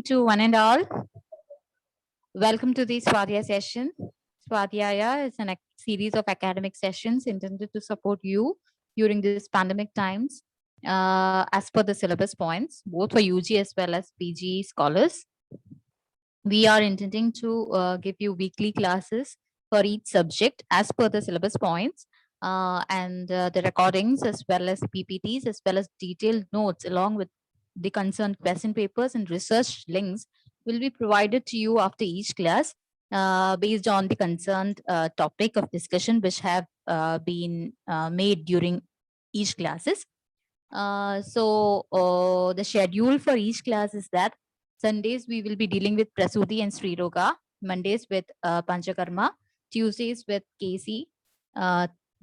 To one and all, welcome to the Swadhyaya session. Swadhyaya is a series of academic sessions intended to support you during these pandemic times as per the syllabus points, both for UG as well as PG scholars. We are intending to give you weekly classes for each subject as per the syllabus points and the recordings as well as PPTs as well as detailed notes along with the concerned question papers and research links will be provided to you after each class based on the concerned topic of discussion which have been made during each classes. The schedule for each class is that Sundays we will be dealing with Prasuti and Sri Roga, Mondays with Panchakarma, Tuesdays with Casey,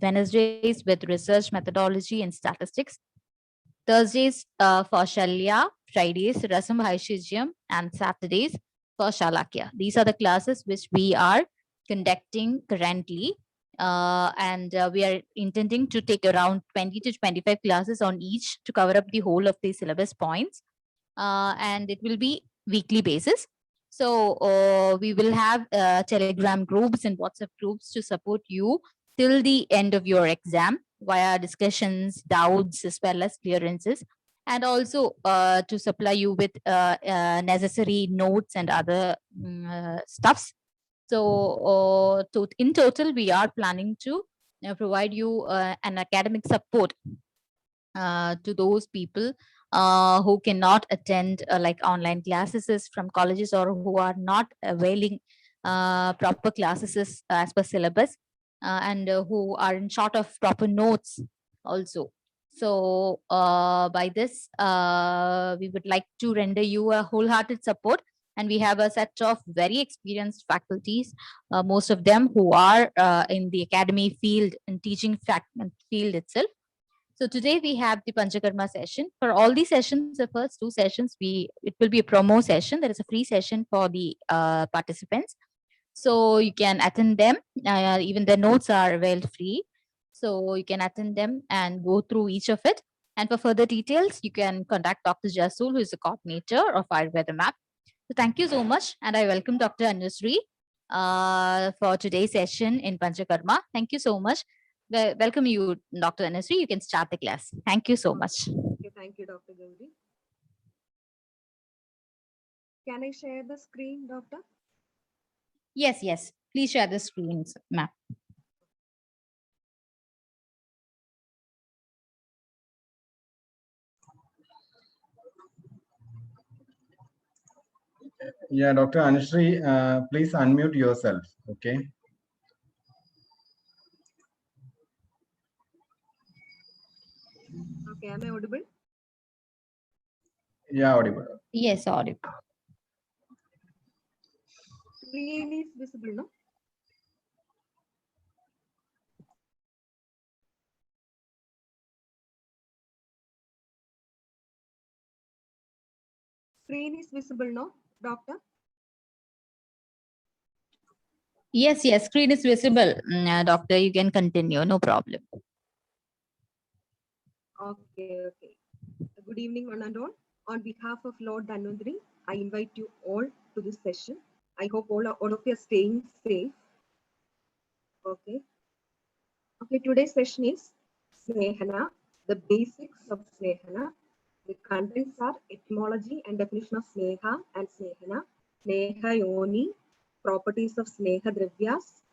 Wednesdays with research methodology and statistics, Thursdays for Shalya, Fridays Rasam Haishijyam, and Saturdays for Shalakya. These are the classes which we are conducting currently. We are intending to take around 20 to 25 classes on each to cover up the whole of the syllabus points. And it will be weekly basis. So we will have Telegram groups and WhatsApp groups to support you till the end of your exam via discussions, doubts, as well as clearances, and also to supply you with necessary notes and other stuffs. So in total, we are planning to provide you an academic support to those people who cannot attend like online classes from colleges or who are not availing proper classes as per syllabus and who are in short of proper notes also. So by this, we would like to render you a wholehearted support, and we have a set of very experienced faculties, most of them who are in the academy field and teaching field itself. So today we have the Panchakarma session. For all these sessions, the first two sessions, it will be a promo session. There is a free session for the participants. So you can attend them. Even the notes are availed free. So you can attend them and go through each of it. And for further details, you can contact Dr. Jasul, who is the coordinator of Ayurveda Map. So thank you so much. And I welcome Dr. Anusri for today's session in Panchakarma. Thank you so much. Welcome you, Dr. Anusri. You can start the class. Thank you so much. Okay, thank you, Dr. Gauri. Can I share the screen, Doctor? Yes. Please share the screen, ma'am. Yeah, Dr. Anushree, please unmute yourself, okay? Okay, am I audible? Yeah, audible. Yes, audible. Screen is visible, no? Screen is visible, no, Doctor? Yes, screen is visible, Doctor. You can continue, no problem. Okay. Good evening, one and all. On behalf of Lord Dhanvantari, I invite you all to this session. I hope all of you are staying safe. Okay, today's session is Snehana, the basics of Snehana. The contents are etymology and definition of Sneha and Snehana, Sneha Yoni, properties of Sneha Dravyas,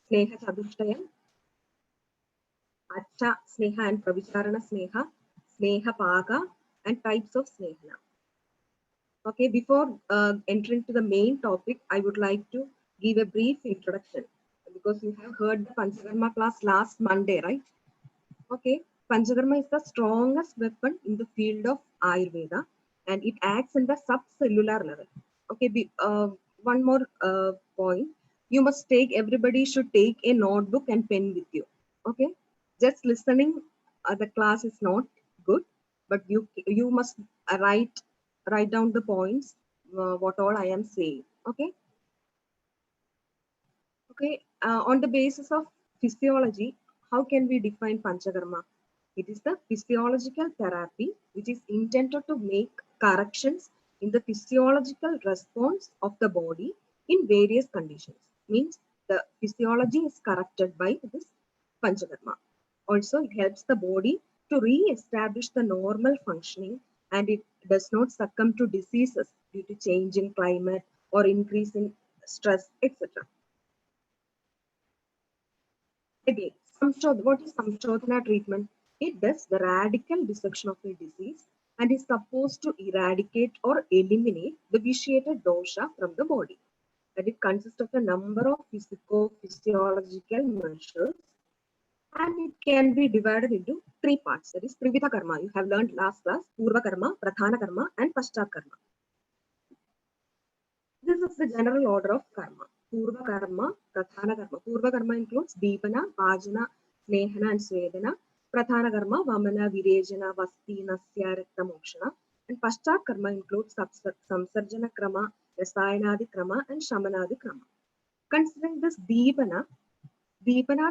Sneha Chadushtayam, Acha Sneha and Pravicharana Sneha, Sneha Paga, and types of Snehana. Okay, before entering to the main topic, I would like to give a brief introduction because you have heard the Panchakarma class last Monday, right? Okay, Panchakarma is the strongest weapon in the field of Ayurveda and it acts in the subcellular level. Okay, one more point. Everybody should take a notebook and pen with you. Okay, just listening the class is not good, but you must write down the points, what all I am saying. Okay. On the basis of physiology, how can we define Panchakarma? It is the physiological therapy which is intended to make corrections in the physiological response of the body in various conditions. Means the physiology is corrected by this Panchakarma. Also, it helps the body to re-establish the normal functioning, and it does not succumb to diseases due to change in climate or increase in stress, etc. Again, what is Samshodhana treatment? It does the radical dissection of a disease and is supposed to eradicate or eliminate the vitiated dosha from the body. And it consists of a number of physico-physiological measures, and it can be divided into three parts. That is Trivida Karma. You have learned last class, Purva Karma, Pradhana Karma, and Paschat Karma. This is the general order of karma. Purva Karma, Pradhana Karma. Purva Karma includes Deepana, Pajana, Snehana, and Svedana. Pradhana Karma, Vamana, Virejana, Vasti, Nasya, Rakta, Mokshana. And Paschat Karma includes Samsarjana Krama, Rasayanadi Krama, and Shamanadi Krama. Considering this Deepana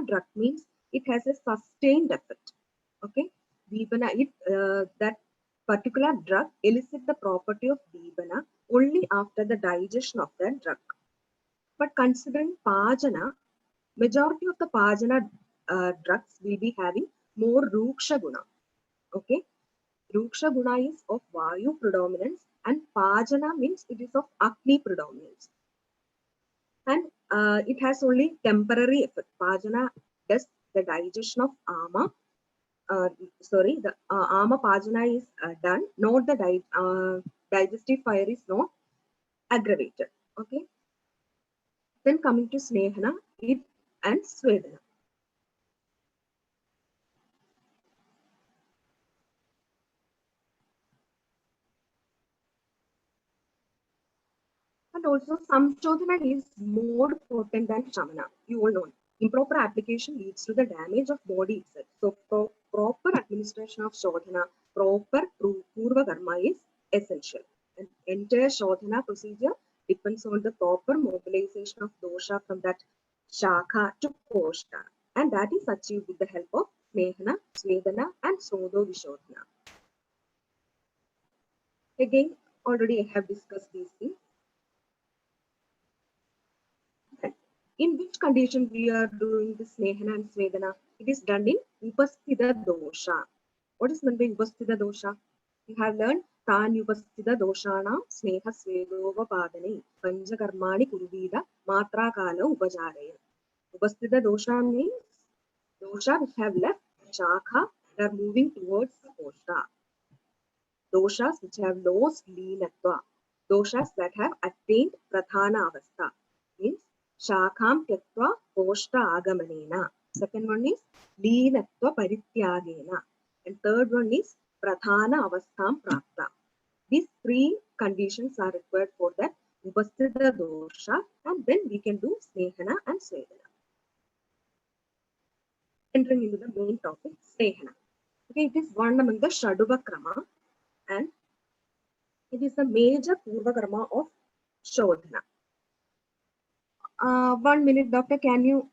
drug means it has a sustained effect. Okay, Deepana, that particular drug elicits the property of Deepana only after the digestion of that drug. But considering Pajana, majority of the Pajana drugs will be having more Ruksha Guna. Okay, Ruksha Guna is of Vayu predominance, and Pajana means it is of Agni predominance. And it has only temporary effect. Pajana does the digestion of Ama. The Ama Pajana is done, not the digestive fire is not aggravated. Okay. Then coming to Snehana, it and Svedana. And also Samshodhana is more potent than Shamana. You all know. Improper application leads to the damage of body itself. So for proper administration of Shodhana, proper Purva Karma is essential. And entire Shodhana procedure depends on the proper mobilization of dosha from that Shakha to Kosha. And that is achieved with the help of Snehana, Svedana, and Srodo Vishodhana. Again, already I have discussed these things. In which condition we are doing the Snehana and Svedana? It is done in Upasthita dosha. What is meant by Upasthita dosha? You have learned Tan Upasthita doshana Sneha Svedova Padane Panchakarmani Kuruvida Matra Kala Upajaraya. Upasthita dosha means dosha which have left Shakha and are moving towards the Kosha. Doshas which have lost Leenatva. Doshas that have attained Pradhana Avastha means Shakham Tyaktva Koshta Agamanena. Second one is Leenatva Parityagena. And third one is Pradhana Avastham Prapta. These three conditions are required for that Upasthita dosha, and then we can do Snehana and Svedana. Entering into the main topic, Snehana. Okay, it is one among the Shaduva Krama, and it is the major Purva Karma of Shodhana. 1 minute, doctor, can you?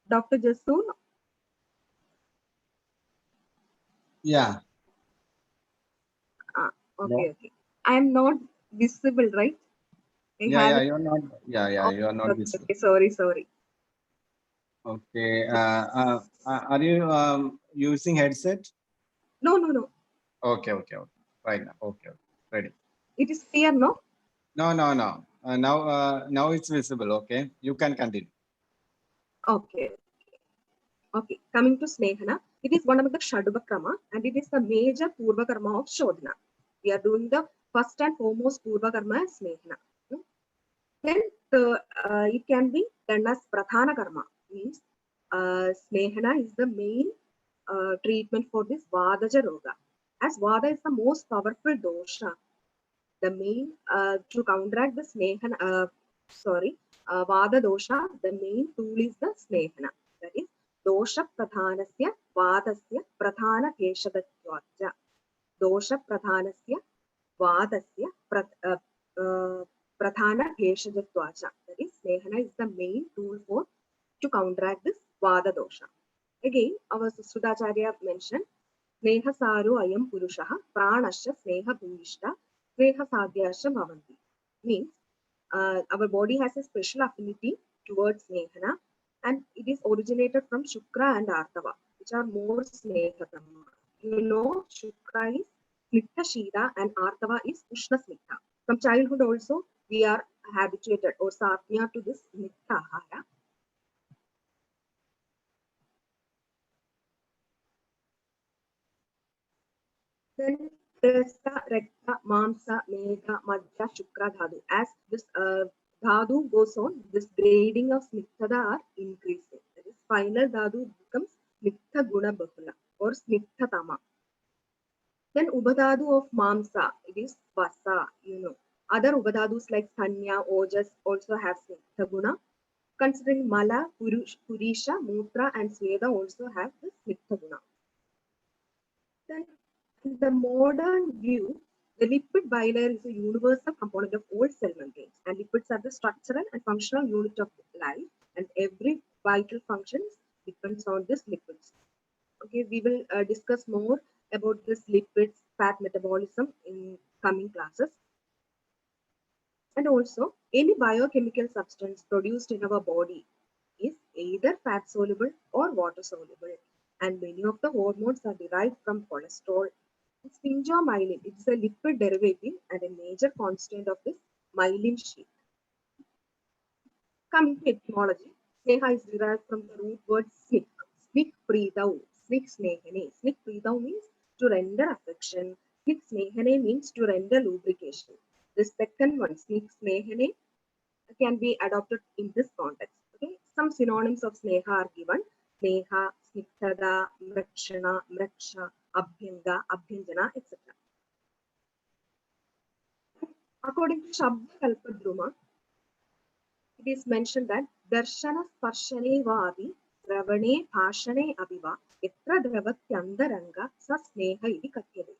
Dr. Jasoon? Yeah. Okay. I am not visible, right? You're not. You're not visible. Okay, sorry. Okay. Are you using headset? No. Okay. Right now. Okay. Ready. It is clear, no? No. Now it's visible. Okay. You can continue. Okay. Coming to Snehana, it is one of the Shaduva Krama, and it is the major Purva Karma of Shodhana. We are doing the first and foremost Purva Karma as Snehana. Then it can be done as Pradhana Karma, means Snehana is the main treatment for this Vadaja Roga. As Vada is the most powerful dosha, the main to counteract the Snehana, Vada dosha, the main tool is the Snehana. That is Dosha Pradhanasya Vadasya Pradhana Keshadatvacha. Dosha Pradhanasya Vadasya Pradhana Keshadatvacha. That is, Snehana is the main tool to counteract this Vada dosha. Again, our Sudacharya mentioned Snehasaro ayam purushaha pranasya snehapurishta snehasadyasya bhavanti. Means our body has a special affinity towards snehana, and it is originated from Shukra and Artava, which are more snehatama. You know, Shukra is Snitha Shira and Artava is Ushna Snitha. From childhood also, we are habituated or satya to this Snitha Ahara. Then Rasa, Rekta, Mamsa, Megha, Madhya, Shukra Dhadu. As this Dhadu goes on, this grading of Snitthada are increasing. That is, final Dhadu becomes Snitha Guna Bahula or Snithatama. Then Ubadadu of Mamsa, it is Vasa, you know. Other Ubadadus like Sanya, Ojas also have Snitha Guna. Considering Mala, Purisha, Mutra, and Sweda also have the Snitha Guna. Then, in the modern view, the lipid bilayer is a universal component of all cell membranes, and lipids are the structural and functional unit of life, and every vital function depends on these lipids. Okay, we will discuss more about this lipids, fat metabolism in coming classes. And also, any biochemical substance produced in our body is either fat soluble or water soluble, and many of the hormones are derived from cholesterol. Sphingomyelin, it is a lipid derivative and a major constant of this myelin sheath. Coming to etymology, sneha is derived from the root word snik, snik pridau, snik snehane. Snik pridau means to render affection, snik snehane means to render lubrication. The second one, snik snehane, can be adopted in this context. Okay, some synonyms of sneha are given: sneha, snigdhada, mrakshana, mraksha, abhyanga, abhyanjana, etc. According to Shabda Kalpadruma, it is mentioned that darshana sparshane vavi ravane bhashane aviva etra dravatyandaranga sa sneha iti katyade.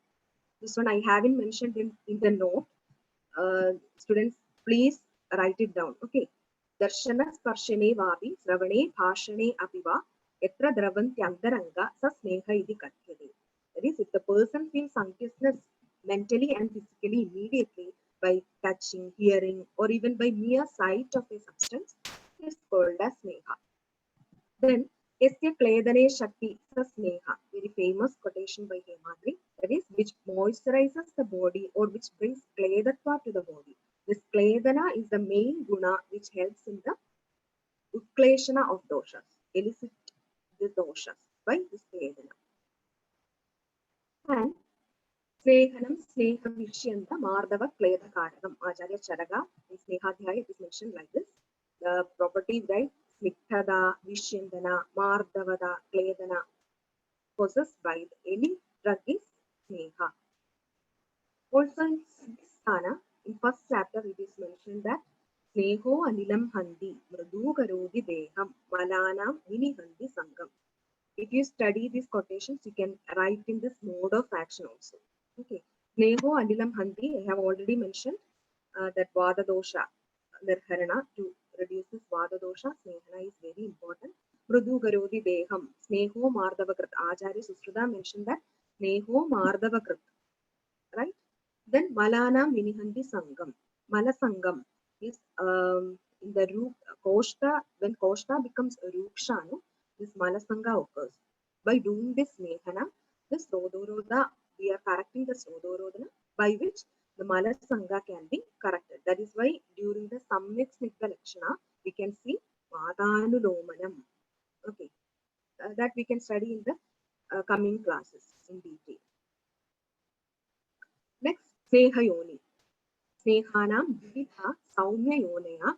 This one I haven't mentioned in the note. Students, please write it down. Okay. Darshana sparshane vavi ravane bhashane aviva etra dravatyandaranga sa sneha iti katyade. That is, if the person feels unctuousness mentally and physically immediately by touching, hearing, or even by mere sight of a substance, is called as sneha. Then, Yasya Kledane Shakti sa sneha, very famous quotation by Hemadri, that is, which moisturizes the body or which brings kledatva to the body. This kledana is the main guna which helps in the utkleshana of doshas, elicit the doshas by this kledana. And Snehanam, Sneha Vishyanta, Mardava, Kleda Karakam, Acharya Charaka, in Snehadhyaya, it is mentioned like this. The properties, right? Snigdhada, Vishyandana, Mardavada, Kledana, possessed by any drug is Sneha. Also in Sthana, in first chapter, it is mentioned that Sneho Anilam Handi, Mradu Karodi Deham, Malanam Mini Handi Sangam. If you study these quotations, you can write in this mode of action also. Okay. Sneho Anilam Handi, I have already mentioned that Vada Dosha Nirharana, to reduce this Vada Dosha, Snehana is very important. Mrudu Garodi Deham, Sneho Mardavakrit. Acharya Susruta mentioned that Sneho Mardavakrit. Right? Then Malana Minihandi Sangam. Mala Sangam is in the root Koshta, when Koshta becomes Rukshanu, this Malasanga occurs. By doing this Nehana, this Rodoroda, we are correcting the Rodoroda, by which the Malasanga can be corrected. That is why during the Samyak Snigdha Lakshana, we can see Vadanulomanam. Okay. That we can study in the coming classes in detail. Next, Sneha Yoni. Snehanam Vidha Saumya Yonaya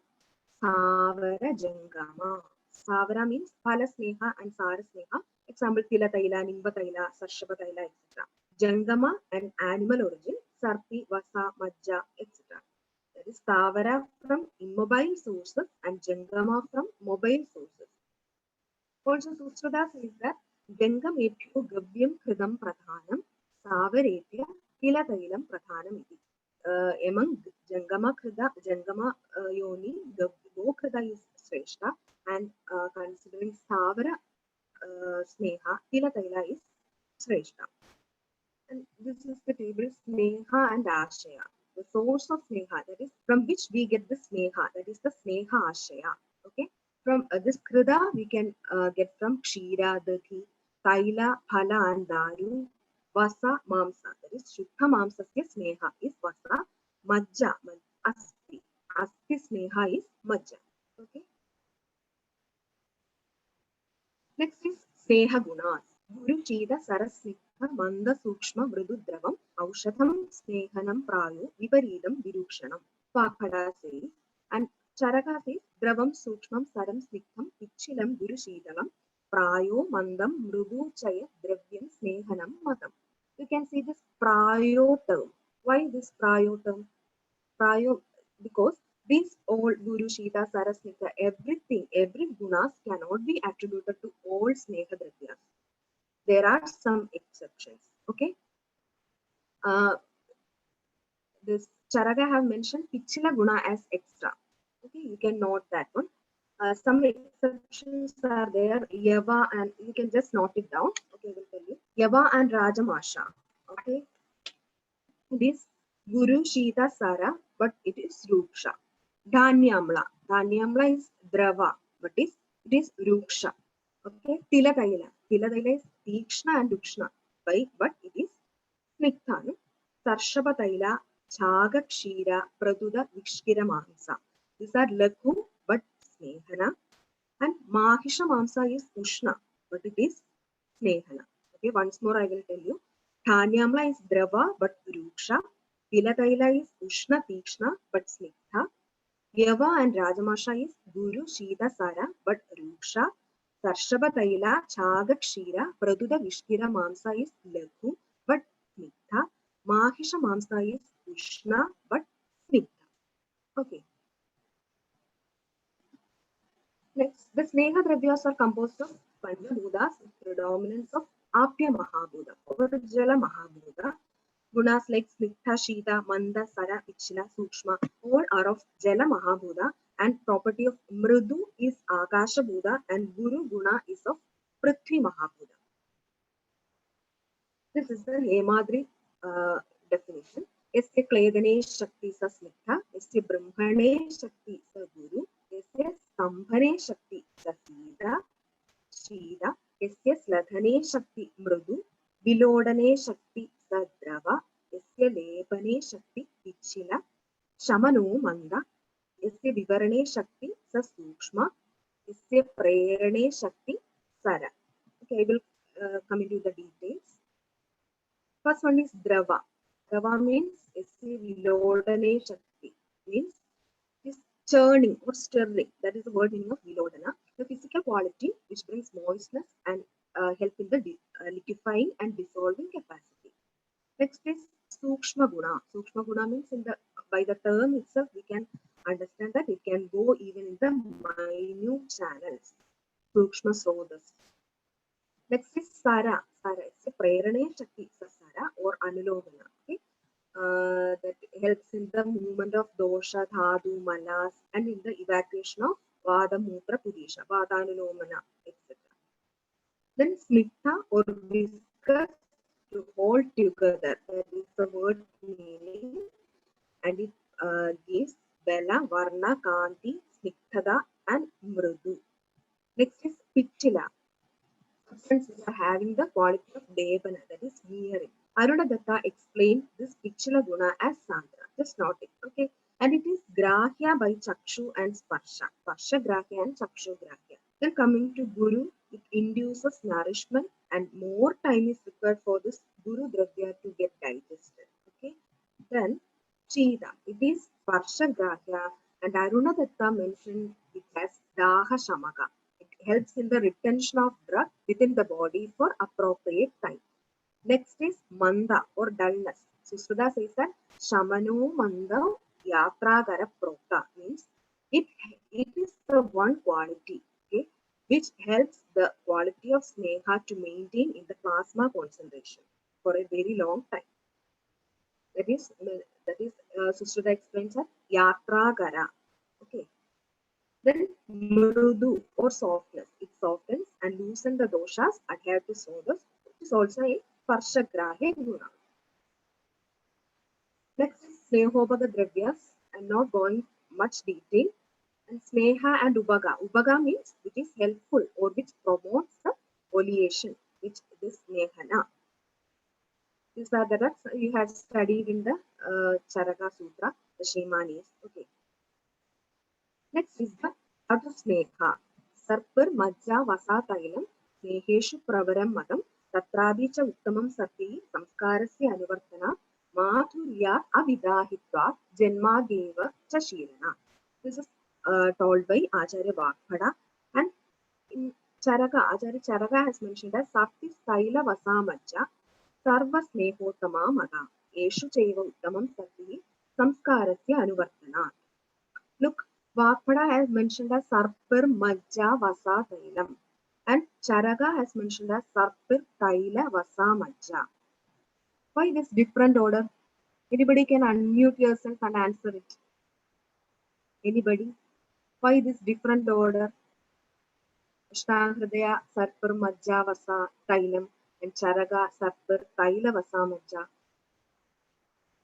Savara Jangama. Savara means Phala Sneha and Sara Sneha. Example, Tila Taila, Nimba Taila, Sarshaba Taila, etc. Jangama and animal origin, Sarpi, Vasa, Majja, etc. That is Savara from immobile sources and Jangama from mobile sources. Also, Sustrada says that Gangam Etyo Gavyam Kridam Pradhanam, Savaretya Tila Tailam Pradhanam iti. Among Jangama Krida, Jangama Yoni, the Gokrida is Sreshta, and considering Savara Sneha, Tila Taila is Sreshta. And this is the table Sneha and Ashaya. The source of Sneha, that is from which we get the Sneha, that is the Sneha Ashaya. Okay. From this Krida, we can get from Kshira, Dahi, Taila, Phala, and Daru, Vasa, Mamsa. That is Shuddha Mamsasya Sneha is Vasa, Majja, Asti. Asti Sneha is Majja. Okay. Next is Sneha Gunas. Guru Chida Sarasnitha Manda Sukshma Mrududravam Aushadham Snehanam Prayo Viparidam Virukshanam. Pakhada says, and Charaka says Dravam Sukshmam Saram Snitham Pichilam Guru Shidalam Prayo Mandam Mrudu Chaya Dravyam Snehanam Madam. You can see this Prayo term. Why this Prayo term? Prayo, because these all Guru, Shita, Sarasnika, everything, every gunas cannot be attributed to all Sneha Dravyas. There are some exceptions. Okay. This Charaka have mentioned Pichila Guna as extra. Okay, you can note that one. Some exceptions are there. Yava, and you can just note it down. Okay, I will tell you. Yava and Rajamasha. Okay. This Guru, Shita, Sara, but it is Ruksha. Dhanyamla. Dhanyamla is Drava, but it is Ruksha. Okay. Tilakaila. Tilakaila is Tikshna and Dukshna, but it is Snikthan. Sarshaba Taila, Chaga Kshira, Praduda Vikshkira Mahamsa. These are Laku, but Snehana. And Mahisha Mamsa is Ushna, but it is Snehana. Okay, once more I will tell you. Dhanyamla is Drava, but Ruksha. Tilataila is Ushna Tikshna, but Snigdha. Yava and Rajamasha is Guru, Shita, Sara, but Ruksha. Sarshaba Taila, Chaga Kshira, Praduda Vishkira Mamsa is Laku, but Snigdha. Mahisha Mamsa is Ushna, but Snigdha. Okay. Next, the Sneha Dravyas are composed of Panjabhudas with predominance of Apya Mahabhuda or Jala Mahabhuda. Gunas like Snigdha, Shita, Manda, Sara, Pichila, Sukshma, all are of Jala Mahabhuda, and property of Mrudu is Akasha Bhuda and Guru Guna is of Prithvi Mahabhuda. This is the Hemadri definition. Yasya Kledane Shakti sa Snigdha, Yasya Brahmane Shakti sa Guru, Yasya Stambhane Shakti sa Shida, Yasya Sladhane Shakti Mrudu, Vilodane Shakti sa Drava, Yasya Lepane Shakti Pichila, Shamano Manda, Yasya Vivarane Shakti sa Sukshma, Yasya Prerane Shakti Sara. Okay, I will come into the details. First one is Drava. Drava means Vilodane Shakti, means is churning or stirring. That is the word meaning of Vilodana. The physical quality which brings moistness and help in the liquefying and dissolving capacity. Next is Sukshma Guna. Sukshma Guna means by the term itself we can understand that it can go even in the minute channels. Sukshma Srodas. Next is Sara. Sara is a Prerane Shakti Sara or Anulomana. Okay? That helps in the movement of dosha, dhatu, malas, and in the evacuation of vada, mutra, pudisha, vadanulomana, etc. Then snigdha or viscous, to hold together. That is the word meaning, and it gives bala, varna, kanti, snigdhada, and mrudu. Next is pichila. Substances are having the quality of devana, that is nearing. Aruna Datta explained this Pichila Guna as Sandra. Just note it. Okay. And it is Grahya by Chakshu and Sparsha. Sparsha Grahya and Chakshu Grahya. Then coming to Guru, it induces nourishment and more time is required for this Guru Dravya to get digested. Okay. Then Chida, it is Sparsha Grahya, and Aruna Datta mentioned it as Daha Shamaka. It helps in the retention of drug within the body for appropriate time. Next is Manda or dullness. Susruta says that Shamano Manda Yatragara Prokta means it is the one quality, okay, which helps the quality of Sneha to maintain in the plasma concentration for a very long time. That is Susruta explains that Yatragara. Okay. Then Mrudu or softness. It softens and loosens the doshas adhered to sodas, which is also a Sparsha Grahya Guna. Next is Snehopaga Dravyas. I'm not going much detail. And Sneha and Ubaga. Ubaga means which is helpful or which promotes the oleation, which is Snehana. These are the drugs you have studied in the Charaka Sutra, the Shemanis. Okay. Next is the art of Sneha. Sarpar Majja Vasa Tailam Sneheshu Pravaram Madam Tatrabi cha Uttamam Sati Samskarasya Anuvartana Mathurya Avidahitva Janma Deva Chashirana. This is told by Acharya Vakpada, and in Charaka, Acharya Charaka has mentioned as Sakti Staila Vasamajja Sarva Snehotama Mada Eshu Chaiva Uttamam Sati Samskarasya Anuvartana. Look, Vakpada has mentioned as Sarpar Majja Vasa Tailam, and Charaka has mentioned as Sarpar Taila Vasa Majja. Why this different order? Anybody can unmute yourself and answer it. Anybody? Why this different order? Ashtangridaya Sarpar Majja Vasa Tailam and Charaka Sarpar Taila Vasa Majja.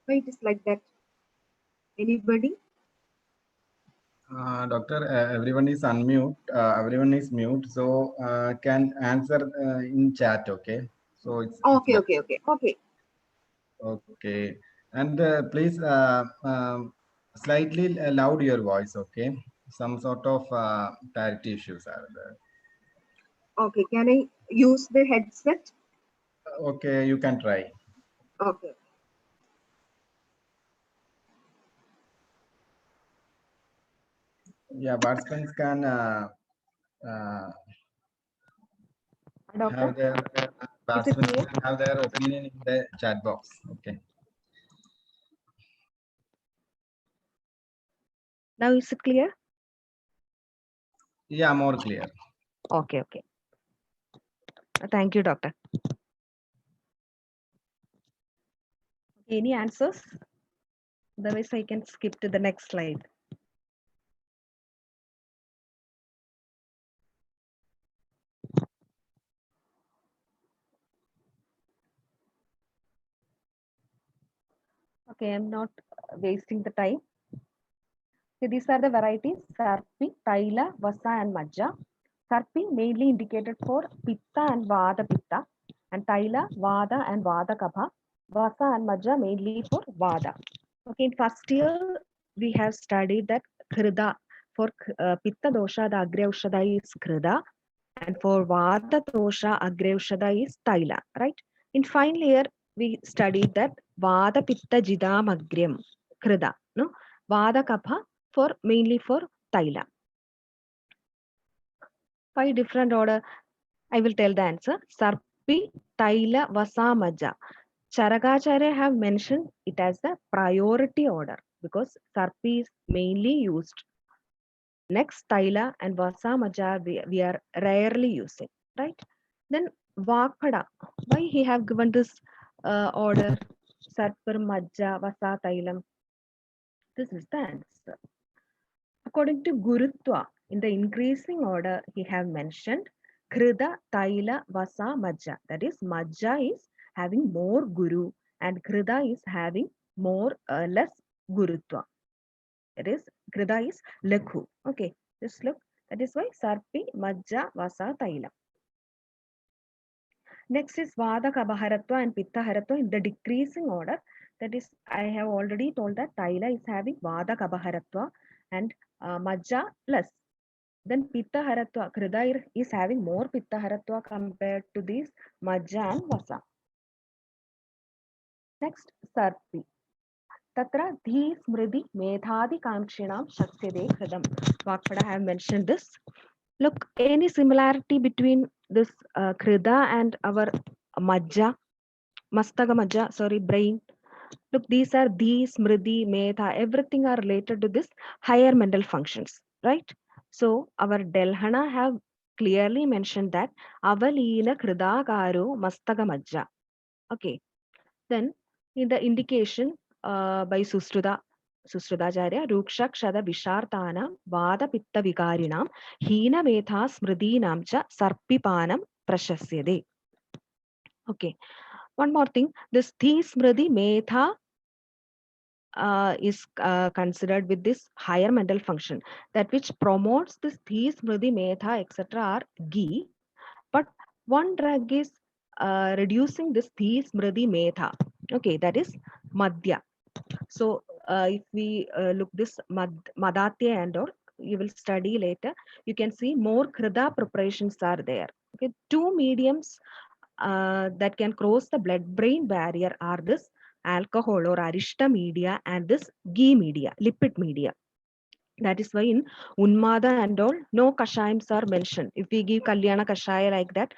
Why it is like that? Anybody? Doctor, everyone is unmute. Everyone is mute. So can answer in chat. Okay. So it's Okay. okay. And please slightly loud your voice. Okay. Some sort of clarity issues are there. Okay, can I use the headset? Okay, you can try. Okay. Yeah, participants can Doctor, have their is it participants clear? can have their opinion in the chat box. Okay. Now is it clear? Yeah, more clear. Okay. Thank you, doctor. Any answers? Otherwise, I can skip to the next slide. Okay, I'm not wasting the time. So these are the varieties: Sarpi, Taila, Vasa, and Majja. Sarpi mainly indicated for Pitta and Vada Pitta, and Taila, Vada and Vada Kapha. Vasa and Majja mainly for Vada. Okay, in first year we have studied that Krida for Pitta dosha, the Agre Aushadha is Krida, and for Vada dosha, Agre Aushadha is Taila, right? In final year we studied that Vada Pitta Jidam Agryam Krida, no? Vada Kapha for mainly for Taila. 5 different order. I will tell the answer. Sarpi, Taila, Vasa, Majja. Charakacharya have mentioned it as the priority order because Sarpi is mainly used. Next, Taila and Vasa, Majja we are rarely using, right? Then Vakpada. Why he have given this order? Sarpar, Majja, Vasa, Tailam. This is the answer. According to Gurutva, in the increasing order, he have mentioned Krida, Taila, Vasa, Majja. That is, Majja is having more Guru and Krida is having more less Gurutva. That is, Krida is Lakhu. Okay, just look. That is why Sarpi, Majja, Vasa, Taila. Next is Vada Kabhaharatva and Pitta Haratva in the decreasing order. That is, I have already told that Taila is having Vada Kabhaharatva and Majja plus. Then Pitta Haratva, Krida is having more Pitta Haratva compared to these Majja and Vasa. Next, Sarpi. Tatra Dhi Smriti Medhadi Kamshinam Shaksede Kridam. Vakpada have mentioned this. Look, any similarity between this Krida and our Majja, Mastaga Majja, sorry, brain. Look, these are Dhi, Smriti, Medha, everything are related to this higher mental functions, right? So our Delhana have clearly mentioned that Avalina Kridakaru Mastaga Majja. Okay. Then in the indication by Sustradacharya, Ruksha Kshada Vishartanam Vada Pitta Vikarinam Hina Metha Smridinam Cha Sarpipanam Prashasyade. Okay. One more thing, this Thi Smriti Metha is considered with this higher mental function, that which promotes this Thi, Smriti, Medha, etc. are ghee, but one drug is reducing this Thi, Smriti, Medha. Okay, that is Madhya. So if we look this Madatya and or you will study later, you can see more Krida preparations are there. Okay, two mediums that can cross the blood-brain barrier are this alcohol or arishta media and this ghee media, lipid media. That is why in Unmada and all, no kashayams are mentioned. If we give Kalyana Kashaya like that,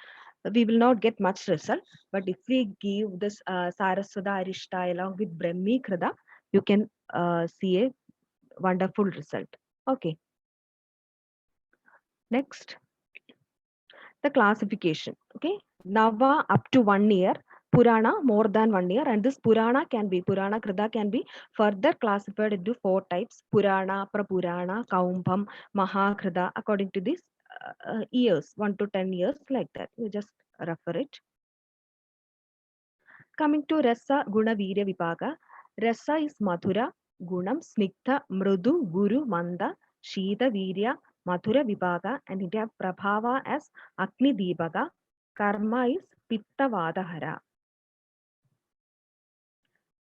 we will not get much result. But if we give this Saraswata Arishta along with Brahmi Krida, you can see a wonderful result. Okay. Next, the classification. Okay. Nava up to 1 year, Purana more than 1 year, and this Purana Krida can be further classified into 4 types: Purana, Prapurana, Kaumbham, Mahakrida, according to these years, 1 to 10 years, like that. You just refer it. Coming to Rasa, Guna, Virya, Vipaka. Rasa is Madhura, Gunam, Sniktha, Mrudu, Guru, Manda, Shita, Virya, Madhura, Vipaka, and it have Prabhava as Agni, Deepaka. Karma is Pitta, Vadahara.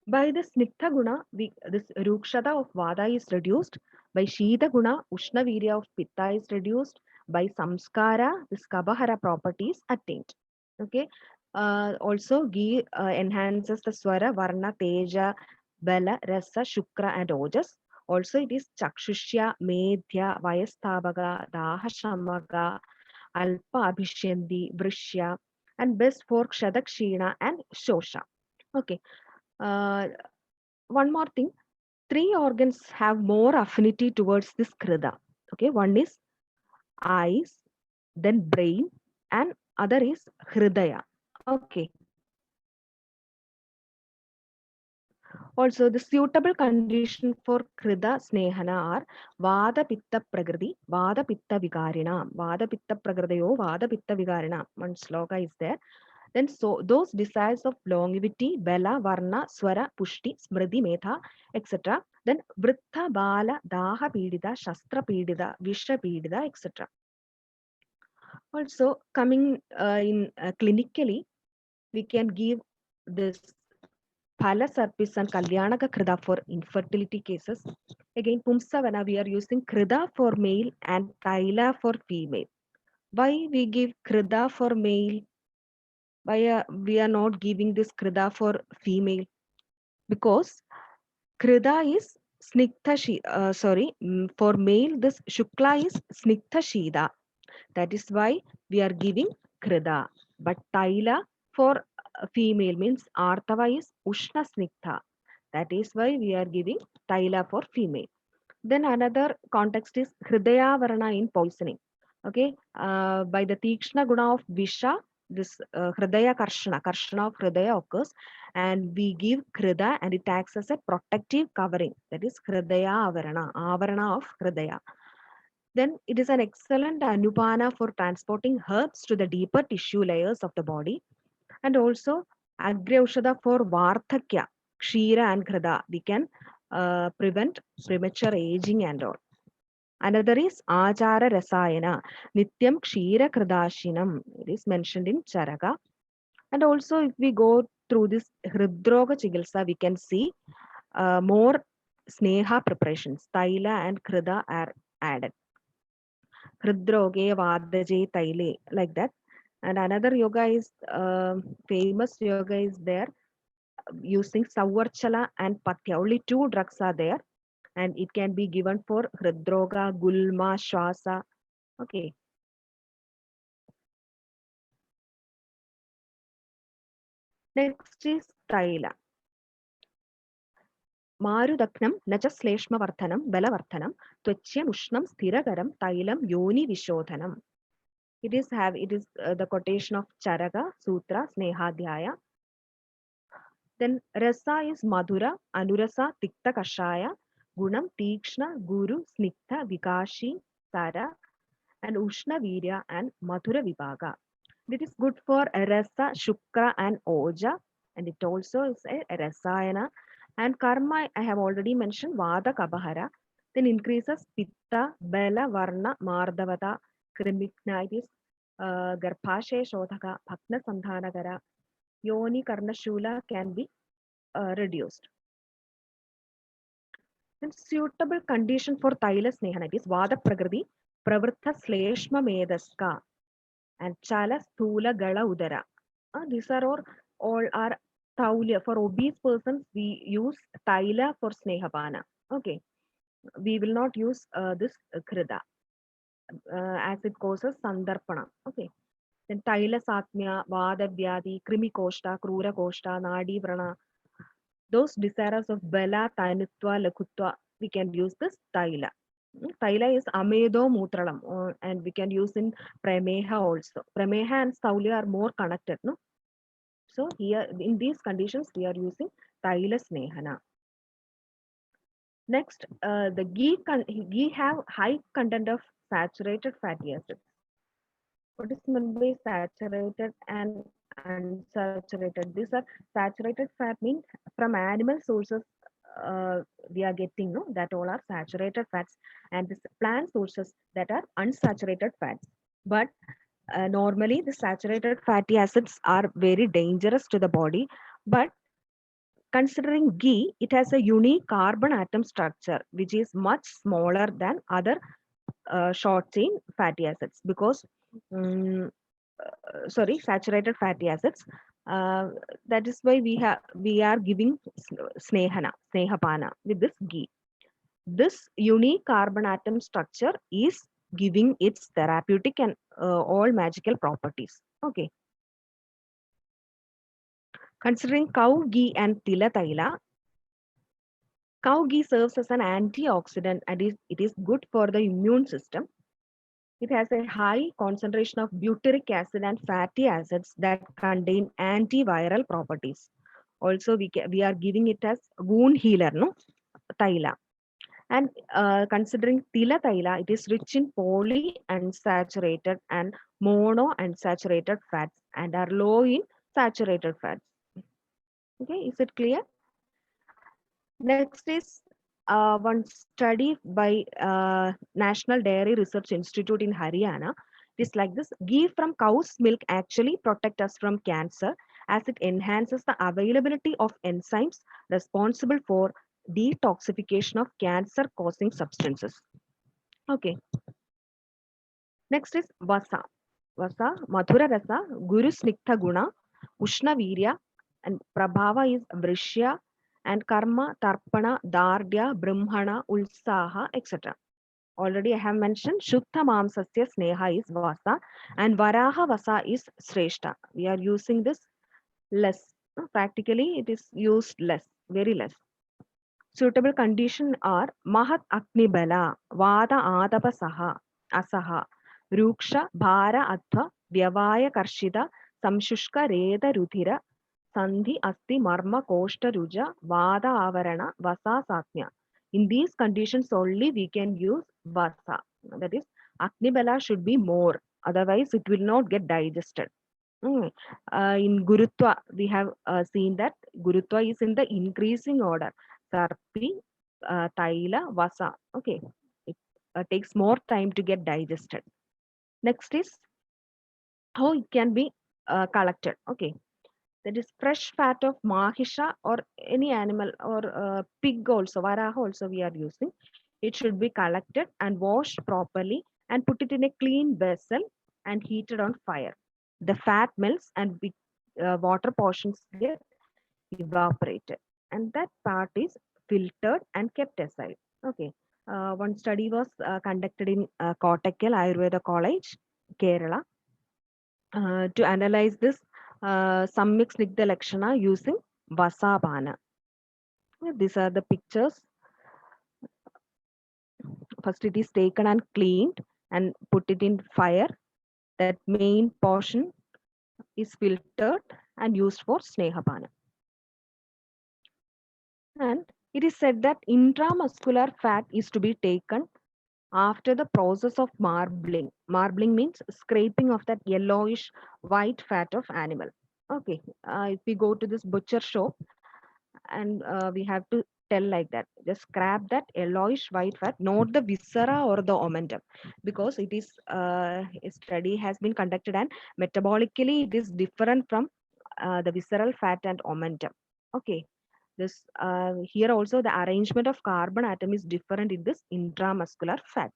By the Sniktha Guna, this Rukshata of Vada is reduced. By Shita Guna, Ushna Virya of Pitta is reduced. By Samskara, this Kabahara property is attained. Okay. Also, Ghee enhances the Swara, Varna, Teja, Bala, Rasa, Shukra, and Ojas. Also, it is Chakshushya, Medhya, Vayasthabaga, Dahashamaga, Alpa, Abhishyendi, Vrishya, and best for Kshadakshina and Shosha. Okay. One more thing, 3 organs have more affinity towards this Krida. Okay, one is eyes, then brain, and other is Hridaya. Okay. Also, the suitable condition for Krida Snehana are Vada Pitta Prakriti, Vada Pitta Vikarina, Vada Pitta Prakritayo, Vada Pitta Vikarina. One sloka is there. Then so those desires of longevity, Bala, Varna, Swara, Pushti, Smriti, Medha, etc. Then Vrittha, Bala, Daha Pidida, Shastra Pidida, Visha Pidida, etc. Also, coming in clinically, we can give this Phala Sarpis and Kalyanaka Krida for infertility cases. Again, Pumsavana, we are using Krida for male and Taila for female. Why we give Krida for male? Why we are not giving this Krida for female? Because Krida is for male, this Shukla is Sniktha Shida. That is why we are giving Krida. But Taila for female means Artava is Ushna Sniktha. That is why we are giving Taila for female. Then another context is Hridaya Varana in poisoning. Okay, by the Tikshna Guna of Visha, this Hridaya Karshana of Hridaya occurs, and we give Krida and it acts as a protective covering. That is Hridaya Avarana of Hridaya. Then it is an excellent Anupana for transporting herbs to the deeper tissue layers of the body. And also Agraushada for Varthakya, Kshira and Krida. We can prevent premature aging and all. Another is Achara Rasayana, Nityam Kshira Kridashinam. It is mentioned in Charaka. And also, if we go through this Hridroga Chigilsa, we can see more Sneha preparations. Taila and Krida are added. Hridroge, Vadaje, Taile, like that. And another yoga is famous yoga is there using Savarchala and Patya. Only 2 drugs are there. And it can be given for Hridroga, Gulma, Shwasa. Okay. Next is Taila. Marudaknam, Nacha Sleshma Varthanam, Belavarthanam, Twachyam Ushnam, Sthiragaram, Tailam, Yoni Vishodhanam. It is the quotation of Charaka, Sutra, Snehadhyaya. Then Rasa is Madhura, Anurasa, Tikta Kashaya, Gunam, Tikshna, Guru, Sniktha, Vikashi, Sara, and Ushna Virya and Madhura Vibhaga. It is good for Rasa, Shukra, and Oja, and it also is a Rasayana. And karma, I have already mentioned, vada kabahara, then increases pitta, bala, varna, mardavata, krimignitis, garbhashay shodhaka, bhakna sandhanagara, yoni karnashula can be reduced. And suitable condition for thyla snehana is vada prakriti, pravritha sleshma medaska, and chala sthula gala udara. These are all are thaulya. For obese persons, we use thyla for snehapana. Okay, we will not use this krida as it causes sandarpana. Okay, then thyla satmya, vada vyadi, krimi koshta, krura koshta, nadi vrana. Those desires of bala, tainutva, lakutva, we can use this thyla. Thyla is amedo mutralam, and we can use in prameha also. Prameha and thaulya are more connected, no? So here in these conditions, we are using thyla snehana. Next, the ghee have high content of saturated fatty acids. What is meant by saturated and unsaturated? These are saturated fat means from animal sources we are getting, no, that all are saturated fats, and this plant sources that are unsaturated fats. But normally the saturated fatty acids are very dangerous to the body. But considering ghee, it has a unique carbon atom structure which is much smaller than other short chain fatty acids, because saturated fatty acids. Uh, that is why we are giving snehapana with this ghee. This unique carbon atom structure is giving its therapeutic and all magical properties. Okay. Considering cow ghee and tila thaila, cow ghee serves as an antioxidant and it is good for the immune system. It has a high concentration of butyric acid and fatty acids that contain antiviral properties. Also, we are giving it as wound healer, no, thaila. And considering tila thaila, it is rich in polyunsaturated and monounsaturated fats and are low in saturated fats. Okay, is it clear? Next is one study by National Dairy Research Institute in Haryana. It is like this: ghee from cow's milk actually protect us from cancer, as it enhances the availability of enzymes responsible for detoxification of cancer-causing substances. Okay. Next is vasa. Vasa, madhura rasa, guru sniktha guna, ushna virya, and prabhava is vrishya, and karma, tarpana, dardya, brahmana, ulsaha, etc. Already I have mentioned Shuddha Mamsasya Sneha is Vasa and Varaha Vasa is Sreshta. We are using this less. Practically, it is used less, very less. Suitable condition are Mahat Agni Bala, Vada Adapa Saha, Asaha, Ruksha, Bhara Atva, Vyavaya Karshita, Samshushka Reda Ruthira, Sandhi Asti Marma Koshta Ruja, Vada Avarana, Vasa Satmya. In these conditions only we can use Vasa. That is, Agni Bala should be more, otherwise it will not get digested. In Gurutva, we have seen that Gurutva is in the increasing order. Sarpi, Taila, Vasa. Okay, it takes more time to get digested. Next is how it can be collected. Okay, that is fresh fat of mahisha or any animal or pig also, varaha also we are using. It should be collected and washed properly and put it in a clean vessel and heated on fire. The fat melts and water portions get evaporated, and that part is filtered and kept aside. Okay. One study was conducted in Kottakkal Ayurveda College, Kerala, to analyze this Sammyak Snigdha Lakshana using Vasapana. These are the pictures. First it is taken and cleaned and put it in fire. That main portion is filtered and used for Snehapana. And it is said that intramuscular fat is to be taken after the process of marbling. Marbling means scraping of that yellowish white fat of animal. Okay, if we go to this butcher shop and we have to tell like that. Just scrap that yellowish white fat, not the viscera or the omentum, because it is a study has been conducted and metabolically it is different from the visceral fat and omentum. Okay, this here also the arrangement of carbon atom is different in this intramuscular fat.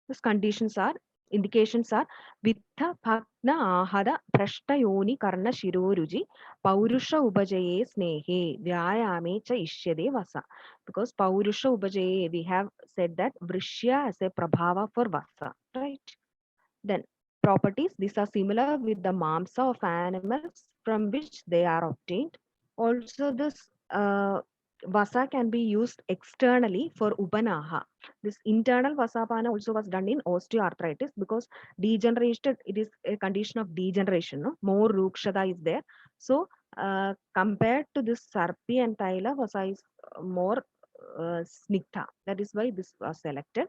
These conditions are indications are Vittha Bhagna Ahada Prashta Yoni Karna Shiroruji Paurusha Upajaye Snehe Vyayame Cha Ishyade Vasa. Because Paurusha Upajaye, we have said that Vrishya as a Prabhava for Vasa, right? Then properties, these are similar with the mamsa of animals from which they are obtained. Also, this vasa can be used externally for upanaha. This internal vasapana also was done in osteoarthritis because degeneration, it is a condition of degeneration. No? More rukshada is there. So compared to this sarpi and thaila, vasa is more snigdha. That is why this was selected.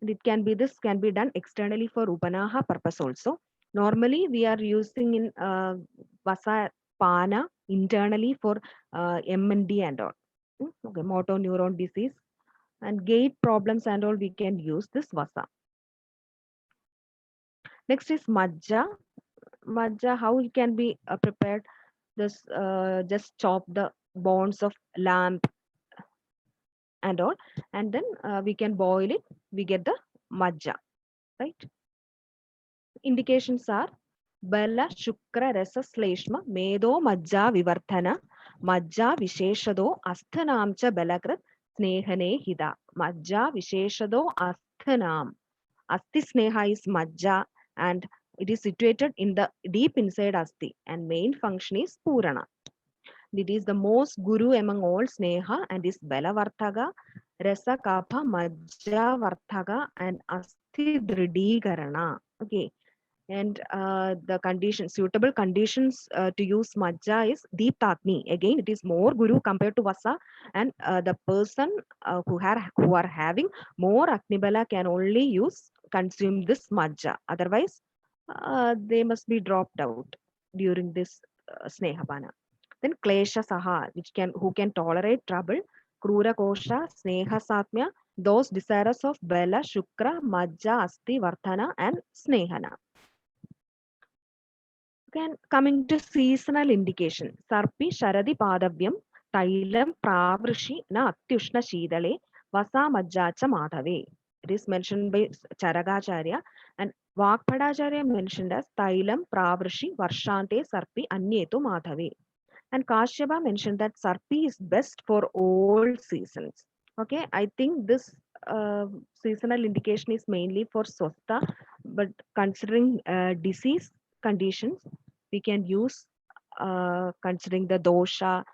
And it can be, this can be done externally for upanaha purpose also. Normally we are using in vasa pana internally for MND and all. Okay, motor neuron disease and gait problems and all, we can use this vasa. Next is majja. Majja, how it can be prepared? This just chop the bones of lamb and all, and then we can boil it. We get the majja, right? Indications are Bala Shukra Rasa Sleshma Medo Majja Vivarthana Majja Visheshado Asthanamcha Balakrat Snehane Hida. Majja Visheshado Asthanam. Asti Sneha is Majja and it is situated in the deep inside Asti and main function is Purana. It is the most guru among all Sneha and is Bala Varthaga, Rasa Kapha, Majja Varthaga and Asti Dridhikarana. Okay. And the conditions, suitable conditions to use majja is deeptatni. Again, it is more guru compared to vasa, and the person who are having more Agnibala can only consume this majja. Otherwise, they must be dropped out during this snehapana. Then klesha saha, who can tolerate trouble. Krura kosha, sneha satmya, those desirous of bala, shukra, majja, asti, varthana, and snehana. Again, coming to seasonal indication, Sarpi Sharadi Padavyam, Tailam Pravrishi na Atyushna Shidale, Vasa Majjacha Madhave. It is mentioned by Charagacharya and Vakpadacharya mentioned as Tailam Pravrishi Varshante Sarpi Anyetu Madhave. And Kashyapa mentioned that Sarpi is best for all seasons. Okay, I think this seasonal indication is mainly for Swasta, but considering disease conditions, we can use considering the dosha,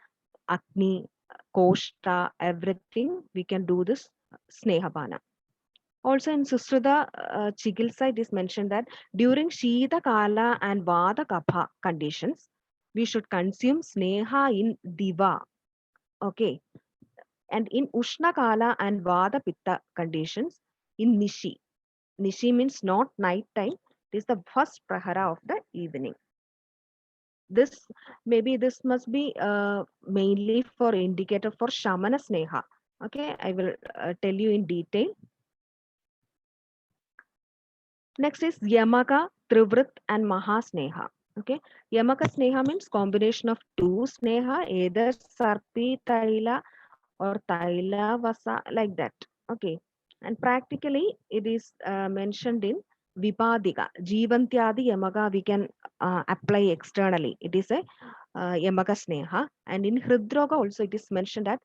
Agni, Koshta, everything, we can do this Snehapana. Also in Sustrada Chikilsa, it is mentioned that during Shita Kala and Vada Kapha conditions, we should consume Sneha in Diva. Okay. And in Ushna Kala and Vada Pitta conditions, in Nishi. Nishi means not night time. It is the first prahara of the evening. This must be mainly for indicator for Shamana Sneha. Okay, I will tell you in detail. Next is Yamaka, Trivrit, and Mahasneha. Okay, Yamaka Sneha means combination of two Sneha, either Sarpi Taila or Taila Vasa, like that. Okay, and practically it is mentioned in Vipadika. Jivantyadi Yamaka we can apply externally. It is a Yamaka Sneha. And in Hridroga also it is mentioned that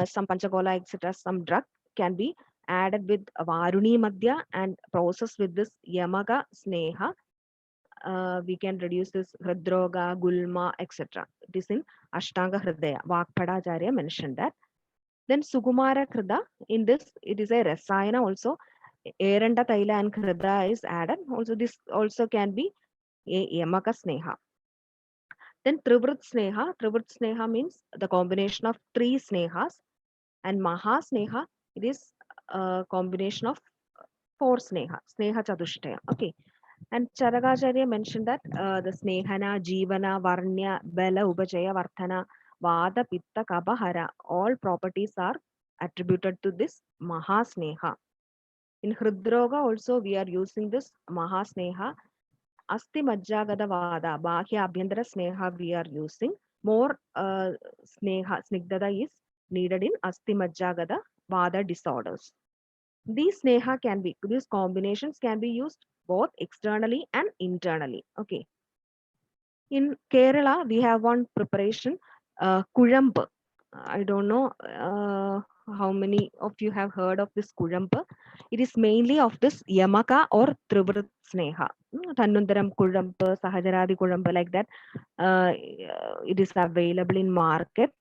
some Panchagola, etc., some drug can be added with Varuni Madhya and processed with this Yamaka Sneha. We can reduce this Hridroga, Gulma, etc. It is in Ashtanga Hridaya. Vakpadacharya mentioned that. Then Sukumara Krida, in this it is a Rasayana also. Eranda Taila and Krida is added. Also this also can be a Yamaka Sneha. Then Trivrit Sneha means the combination of three Snehas, and Mahasneha, it is a combination of four Sneha Chatushtaya. Okay. And Charagacharya mentioned that the Snehana, Jivana, Varnya, Bala, Upajaya, Varthana, Vada, Pitta, Kabahara, all properties are attributed to this Mahasneha. In Hridroga also we are using this Mahasneha. Asti Majjagada Vada, Bahya Abhyantara Sneha we are using. More Sneha, Snigdada is needed in Asti Majjagada Vada disorders. These combinations can be used both externally and internally. Okay. In Kerala, we have one preparation, Kuzhampu. I don't know how many of you have heard of this Kuzhampu. It is mainly of this Yamaka or Trivrit Sneha. Tannundaram Kuzhampu, Sahajaradi Kuzhampu, like that. It is available in market.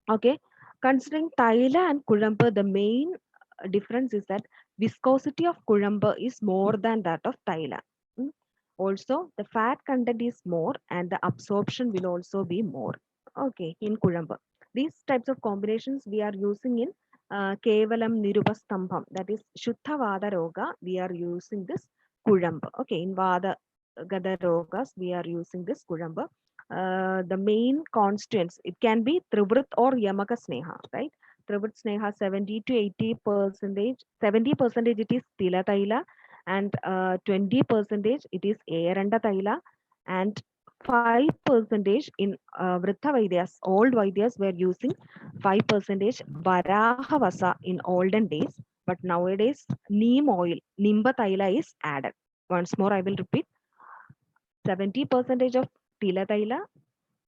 Okay. Considering Taila and Kuzhampu, the main difference is that viscosity of Kuzhampu is more than that of Taila. Also, the fat content is more and the absorption will also be more. Okay, in Kuzhampu. These types of combinations we are using in Kevalam Nirupastambham, that is Shuddha Vada Roga, we are using this Kuzhampu. Okay, in Vada Gada Rogas, we are using this Kuzhampu. The main constituents, it can be Trivrit or Yamaka Sneha, right? Trivrit Sneha 70 to 80%, 70% it is Tila Taila, and 20% it is Eranda Taila, and 5% in Vritta Vaidyas. Old Vaidyas were using 5% Varahavasa in olden days, but nowadays neem oil, Nimba Taila is added. Once more, I will repeat. 70% of Tila Taila,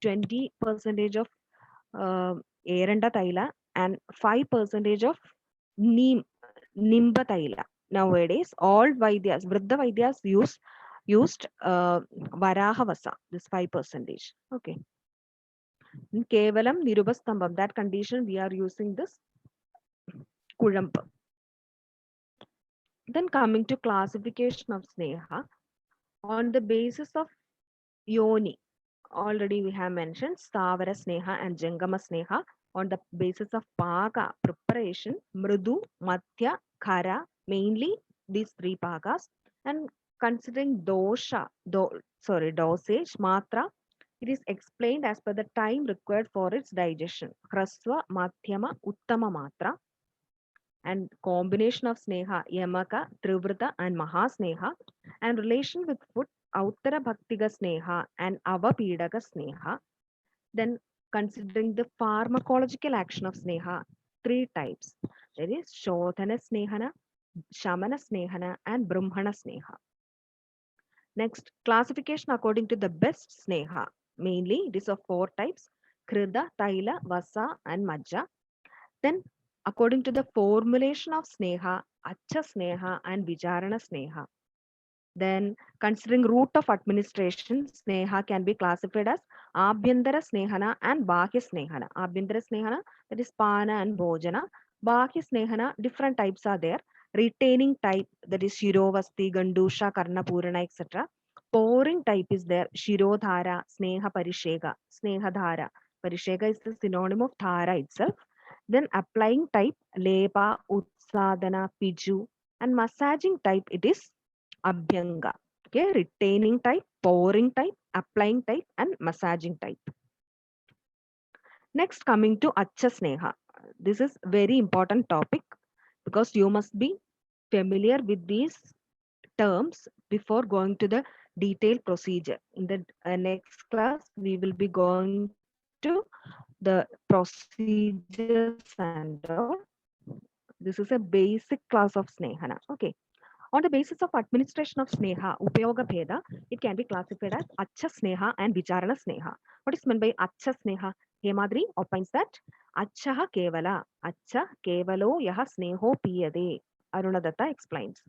20% of Eranda Taila, and 5% of Nimba Taila. Nowadays, all Vaidyas, Vriddha Vaidyas used Varahavasa, this 5%. Okay. In Kevalam Nirupastambham, that condition we are using this Kuzhampu. Then coming to classification of Sneha, on the basis of Yoni, already we have mentioned Stavara Sneha and Jangama Sneha. On the basis of Paga preparation, Mrudu, Madhya, Khara, mainly these three Pagas, and considering dosage, Matra, it is explained as per the time required for its digestion. Hraswa, Madhyama, Uttama Matra, and combination of Sneha, Yamaka, Trivrita, and Mahasneha, and relation with food, Uttara Bhaktiga Sneha and Avapidaka Sneha. Then considering the pharmacological action of Sneha, three types. There is Shodhana Snehana, Shamana Snehana, and Brahmana Sneha. Next, classification according to the best Sneha. Mainly, it is of four types: Krida, Taila, Vasa, and Majja. Then, according to the formulation of Sneha, Acha Sneha and Vicharana Sneha. Then, considering route of administration, Sneha can be classified as Abhyantara Snehana and Bahya Snehana. Abhyantara Snehana, that is Pana and Bhojana. Bahya Snehana, different types are there. Retaining type, that is Shirovasti, Gandusha, Karnapurana, etc. Pouring type is there, Shirodhara, Sneha Parishega, Sneha Dhara. Parishega is the synonym of Dhara itself. Then applying type, Lepa, Utsadana, Piju. And massaging type, it is Abhyanga. Okay, retaining type, pouring type, applying type, and massaging type. Next, coming to Acha Sneha. This is very important topic because you must be familiar with these terms before going to the detailed procedure. In the next class, we will be going to the procedures and all. This is a basic class of Snehana. Okay. On the basis of administration of Sneha, Upayoga Bheda, it can be classified as Acha Sneha and Vicharana Sneha. What is meant by Acha Sneha? Hemadri opines that Achaha Kevala, Acha Kevalo Yaha Sneho Piyade. Arunadatta explains.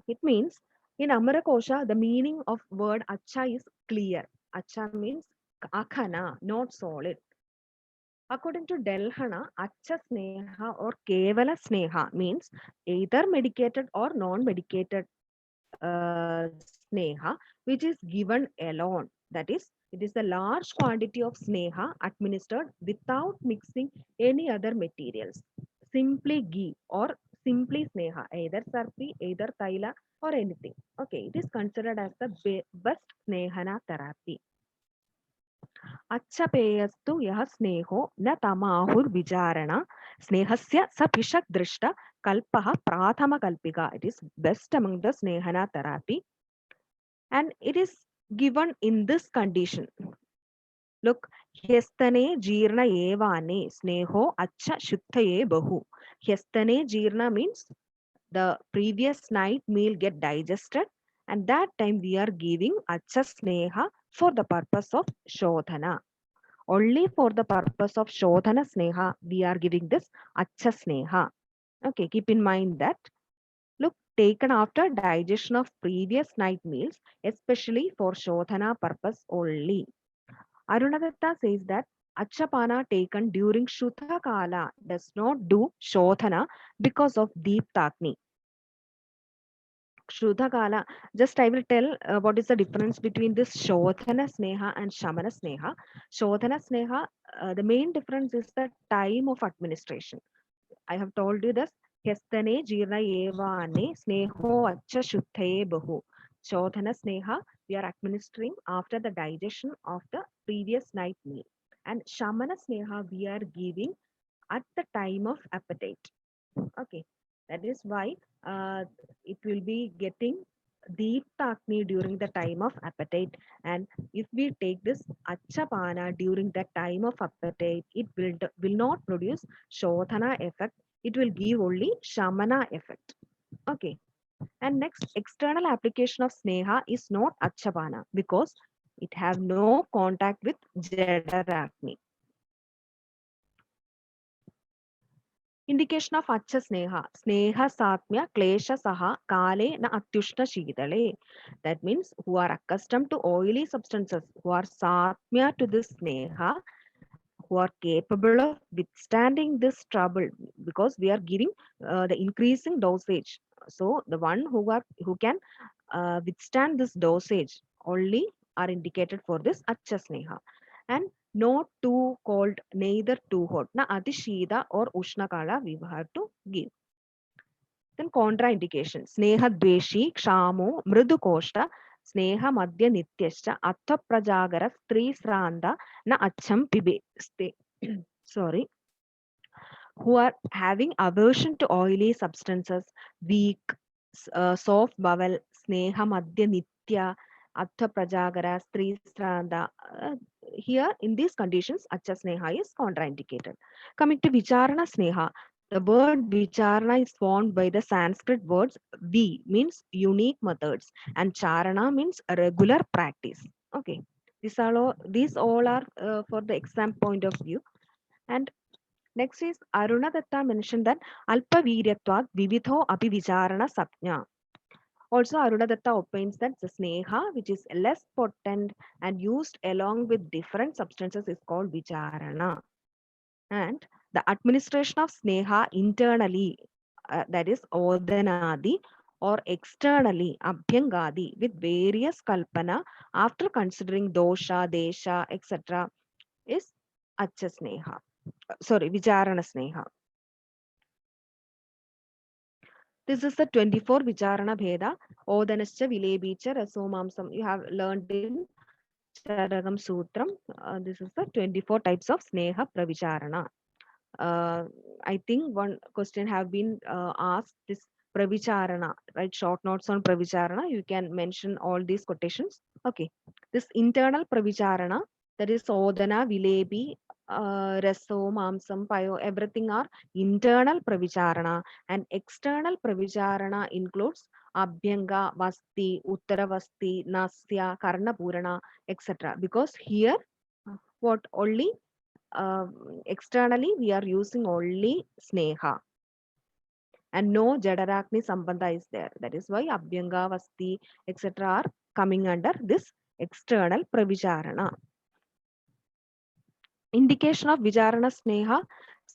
It means in Amarakosha, the meaning of word Acha is clear. Acha means Akhana, not solid. According to Delhana, Acha Sneha or Kevala Sneha means either medicated or non-medicated Sneha, which is given alone. That is, it is a large quantity of Sneha administered without mixing any other materials. Simply give or simply Sneha, either Sarpi, either Taila, or anything. Okay, it is considered as the best snehana therapy. अच्छपेयस्तु यः स्नेहो न तमाहुर्विचारणा स्नेहस्य स पिशक् दृष्ट कल्पः प्राथमकल्पिका. It is best among the snehana therapy and it is given in this condition. Look, ह्यस्तने जीर्ण एवाने स्नेहो अच्छा शुद्धये बहु. ह्यस्तने जीर्ण means the previous night meal get digested and that time we are giving acha sneha for the purpose of shodhana. Only for the purpose of shodhana sneha we are giving this acha sneha. Okay, keep in mind that. Look, taken after digestion of previous night meals, especially for shodhana purpose only. Arunadatta says that achapana taken during Shuddha Kala does not do shodhana because of Deeptakni. Shuddha Kala, just I will tell what is the difference between this Shodhana Sneha and Shamana Sneha. Shodhana Sneha, the main difference is the time of administration. I have told you this. Hyastane Jirna Evane Sneho Acha Shuddhaye Bahu. Shodhana Sneha, we are administering after the digestion of the previous night meal. And Shamana Sneha, we are giving at the time of appetite. Okay, that is why it will be getting deep takni during the time of appetite. And if we take this achapana during the time of appetite, it will not produce shodhana effect. It will give only shamana effect. Okay. And next, external application of sneha is not achapana because it have no contact with jadaragni. Indication of acha sneha. Sneha satmya klesha saha kale na atyushna shidale. That means who are accustomed to oily substances, who are satmya to this sneha, who are capable of withstanding this trouble because we are giving the increasing dosage. So the one who can withstand this dosage only are indicated for this acha sneha. And not too cold, neither too hot. Na atishida or ushna kala we have to give. Then contraindication. Sneha dveshi, kshamo, mridu koshta, sneha madhya nityascha, atha prajagara, stri sranda, na acham pibe. Sorry. Who are having aversion to oily substances, weak, soft bowel, sneha madhya nitya, atha prajagara, stri sranda. Here in these conditions, acha sneha is contraindicated. Coming to vicharana sneha, the word vicharana is formed by the Sanskrit words vi means unique methods and charana means regular practice. Okay, these all are for the exam point of view. And next is Arunadatta mentioned that alpa viryatvat vividho api vicharana sapnya. Also, Arunadatta opines that the sneha, which is less potent and used along with different substances, is called vicharana. And the administration of sneha internally, that is odhanadi, or externally abhyangadi, with various kalpana after considering dosha, desha, etc., is acha sneha. Sorry, vicharana sneha. This is the 24 vicharana bheda. Odhanascha, vilebicha, rasomamsam. You have learned in Charagam Sutram. This is the 24 types of sneha pravicharana. I think one question have been asked, this pravicharana, right? Short notes on pravicharana. You can mention all these quotations. Okay. This internal pravicharana, that is odhana, vilebi, raso, mamsam, payo, everything are internal pravicharana. And external pravicharana includes abhyanga, vasti, uttara vasti, nasya, karna purana, etc. Because here, what only externally we are using only sneha and no jadaragni sambandha is there. That is why abhyanga, vasti, etc. are coming under this external pravicharana. Indication of vicharana sneha.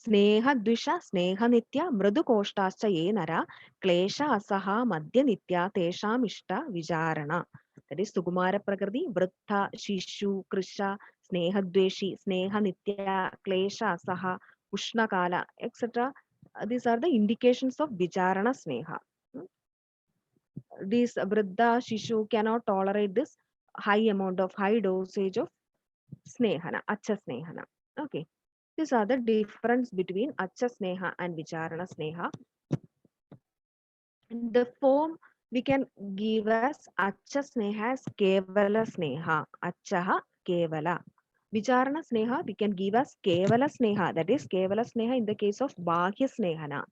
Sneha dvisha, sneha nitya, mridu koshtascha ye nara, klesha asaha madhya nitya, tesham ishta vicharana. That is Sukumara Prakriti, Vrittha, Shishu, Krisha, Sneha Dveshi, Sneha Nitya, Klesha, Saha, Ushna Kala, etc. These are the indications of vicharana sneha. this Vriddha Shishu cannot tolerate this high dosage of Snehana, Acha Snehana. Okay. These are the difference between Acha Sneha and Vicharana Sneha. The form we can give as Acha Sneha as Kevala Sneha. Achaha Kevala. Vicharana Sneha we can give as Kevala Sneha. That is Kevala Sneha in the case of Bahya Snehana.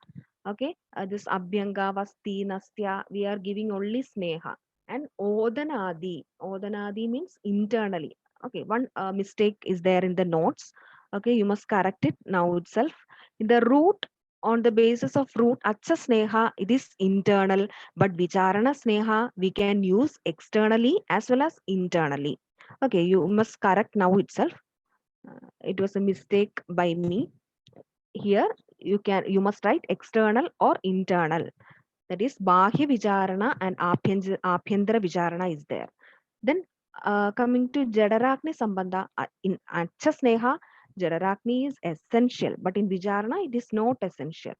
Okay. This Abhyanga, Vasti, Nastya, we are giving only Sneha. And Odanadi. Odanadi means internally. Okay. One mistake is there in the notes. Okay. You must correct it now itself. In the root, on the basis of root, Acha Sneha, it is internal, but Vicharana Sneha, we can use externally as well as internally. Okay, you must correct now itself. It was a mistake by me. Here, you must write external or internal. That is, Bahya Vicharana and Abhyantara Vicharana is there. Then, coming to Jadarakni Sambandha, in Acha Sneha, Jadarakni is essential, but in Vicharana, it is not essential.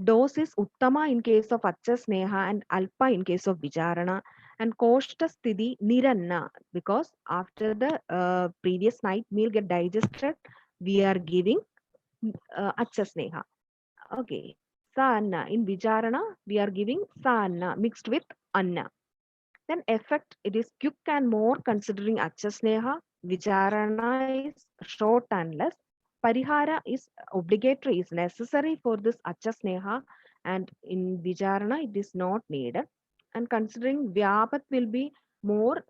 Dose is Uttama in case of Acha Sneha and Alpa in case of Vicharana, and Koshta Sthiti Niranna, because after the previous night meal get digested, we are giving Acha Sneha. Okay. Sa Anna. In Vicharana, we are giving Sa Anna mixed with Anna. Then effect, it is quick and more considering Acha Sneha. Vicharana is short and less. Parihara is obligatory, is necessary for this Acha Sneha, and in Vicharana it is not needed. And considering Vyapat will be more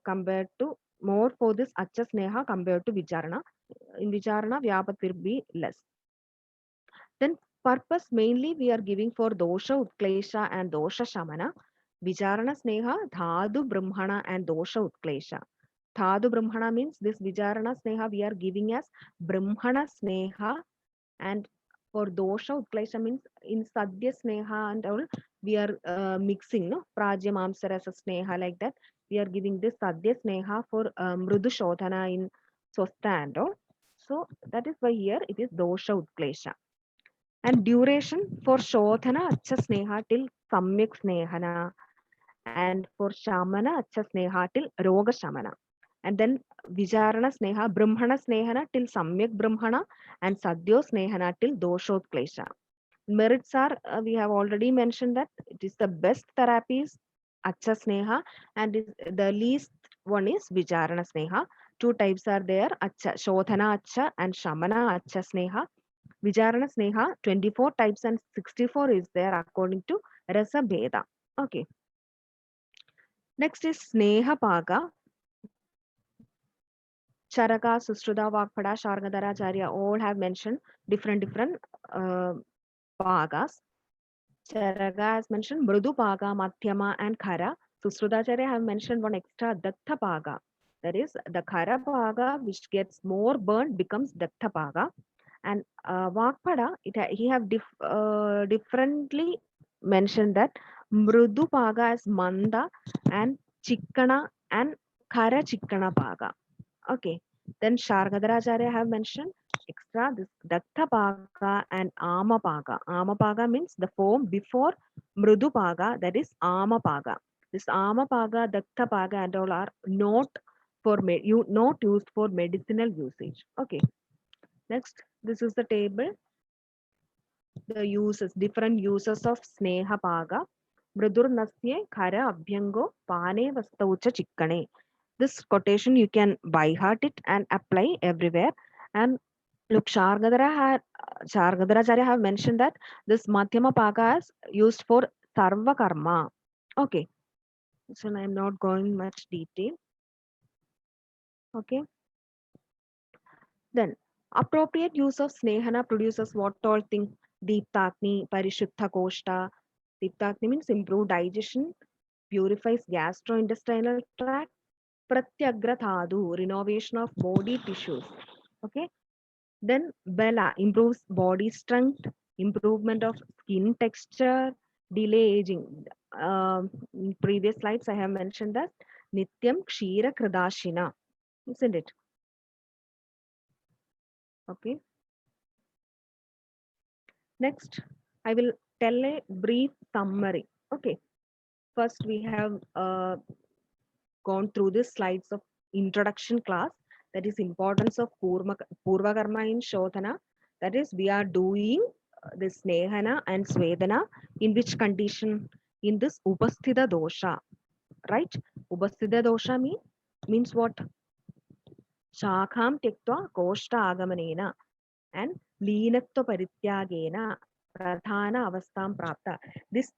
compared to more for this Acha Sneha compared to Vicharana. In Vicharana, Vyapat will be less. Then purpose mainly we are giving for dosha utklesha and dosha shamana. Vicharana sneha, dhadu brahmana and dosha utklesha. Dhadu brahmana means this Vicharana sneha we are giving as brahmana sneha, and for dosha utklesha means in sadhya sneha and all we are mixing no prajya mamsarasa sneha, like that we are giving this sadhya sneha for mrudu shodhana in swastha and all. So that is why here it is dosha utklesha. And duration for Shodhana Acha Sneha till Samyak Snehana, and for Shamana Acha Sneha till Roga Shamana. And then Vicharana Sneha, Brahmana Snehana till Samyak Brahmana, and Sadhyo Snehana till Doshotklesha. Merits are, we have already mentioned that it is the best therapy is Acha Sneha, and the least one is Vicharana Sneha. Two types are there, Acha, Shodhana Acha and Shamana Acha Sneha. Vicharana Sneha, 24 types and 64 is there according to Rasa Bheda. Okay. Next is Sneha Paga. Charaka, Sushruta, Vakpada, Shargadharacharya all have mentioned different pagas. Charaka has mentioned Mrudu Paga, Madhyama and Khara. Sushrutacharya have mentioned one extra Datta Paga. That is the Khara Paga which gets more burned becomes Datta Paga. And Vakpada, he have differently mentioned that Mrudu Paga is Manda and Chikkana and Khara Chikkana Paga. Okay. Then Shargadaracharya have mentioned extra this Datta Paga and Ama Paga. Ama Paga means the form before Mrudu Paga, that is Ama Paga. This Ama Paga, Datta Paga and all are not used for medicinal usage. Okay. Next, this is the table. The uses, different uses of Sneha Paga. Mridurnasye Khara Abhyango Pane Vastaucha Chikkane. This quotation you can by heart it and apply everywhere. And look, Shargadaracharya have mentioned that this Madhyama Paga is used for Sarva Karma. Okay. So I am not going much detail. Okay. Then appropriate use of Snehana produces what all things? Deeptakni, Parishuddha Koshta. Deeptakni means improved digestion, purifies gastrointestinal tract, Pratyagrathadu, renovation of body tissues. Okay. Then Bela improves body strength, improvement of skin texture, delay aging. In previous slides, I have mentioned that Nityam Kshira Kridashina, isn't it? Okay. Next, I will tell a brief summary. Okay. first we have gone through the slides of introduction class, that is importance of purva karma in shodhana. That is, we are doing this snehana and swedana in which condition? In this upasthita dosha, right? Upasthita dosha means what? Shakham tektva koshta agamanena and leenatva parityagena pradhana avastham prapta. This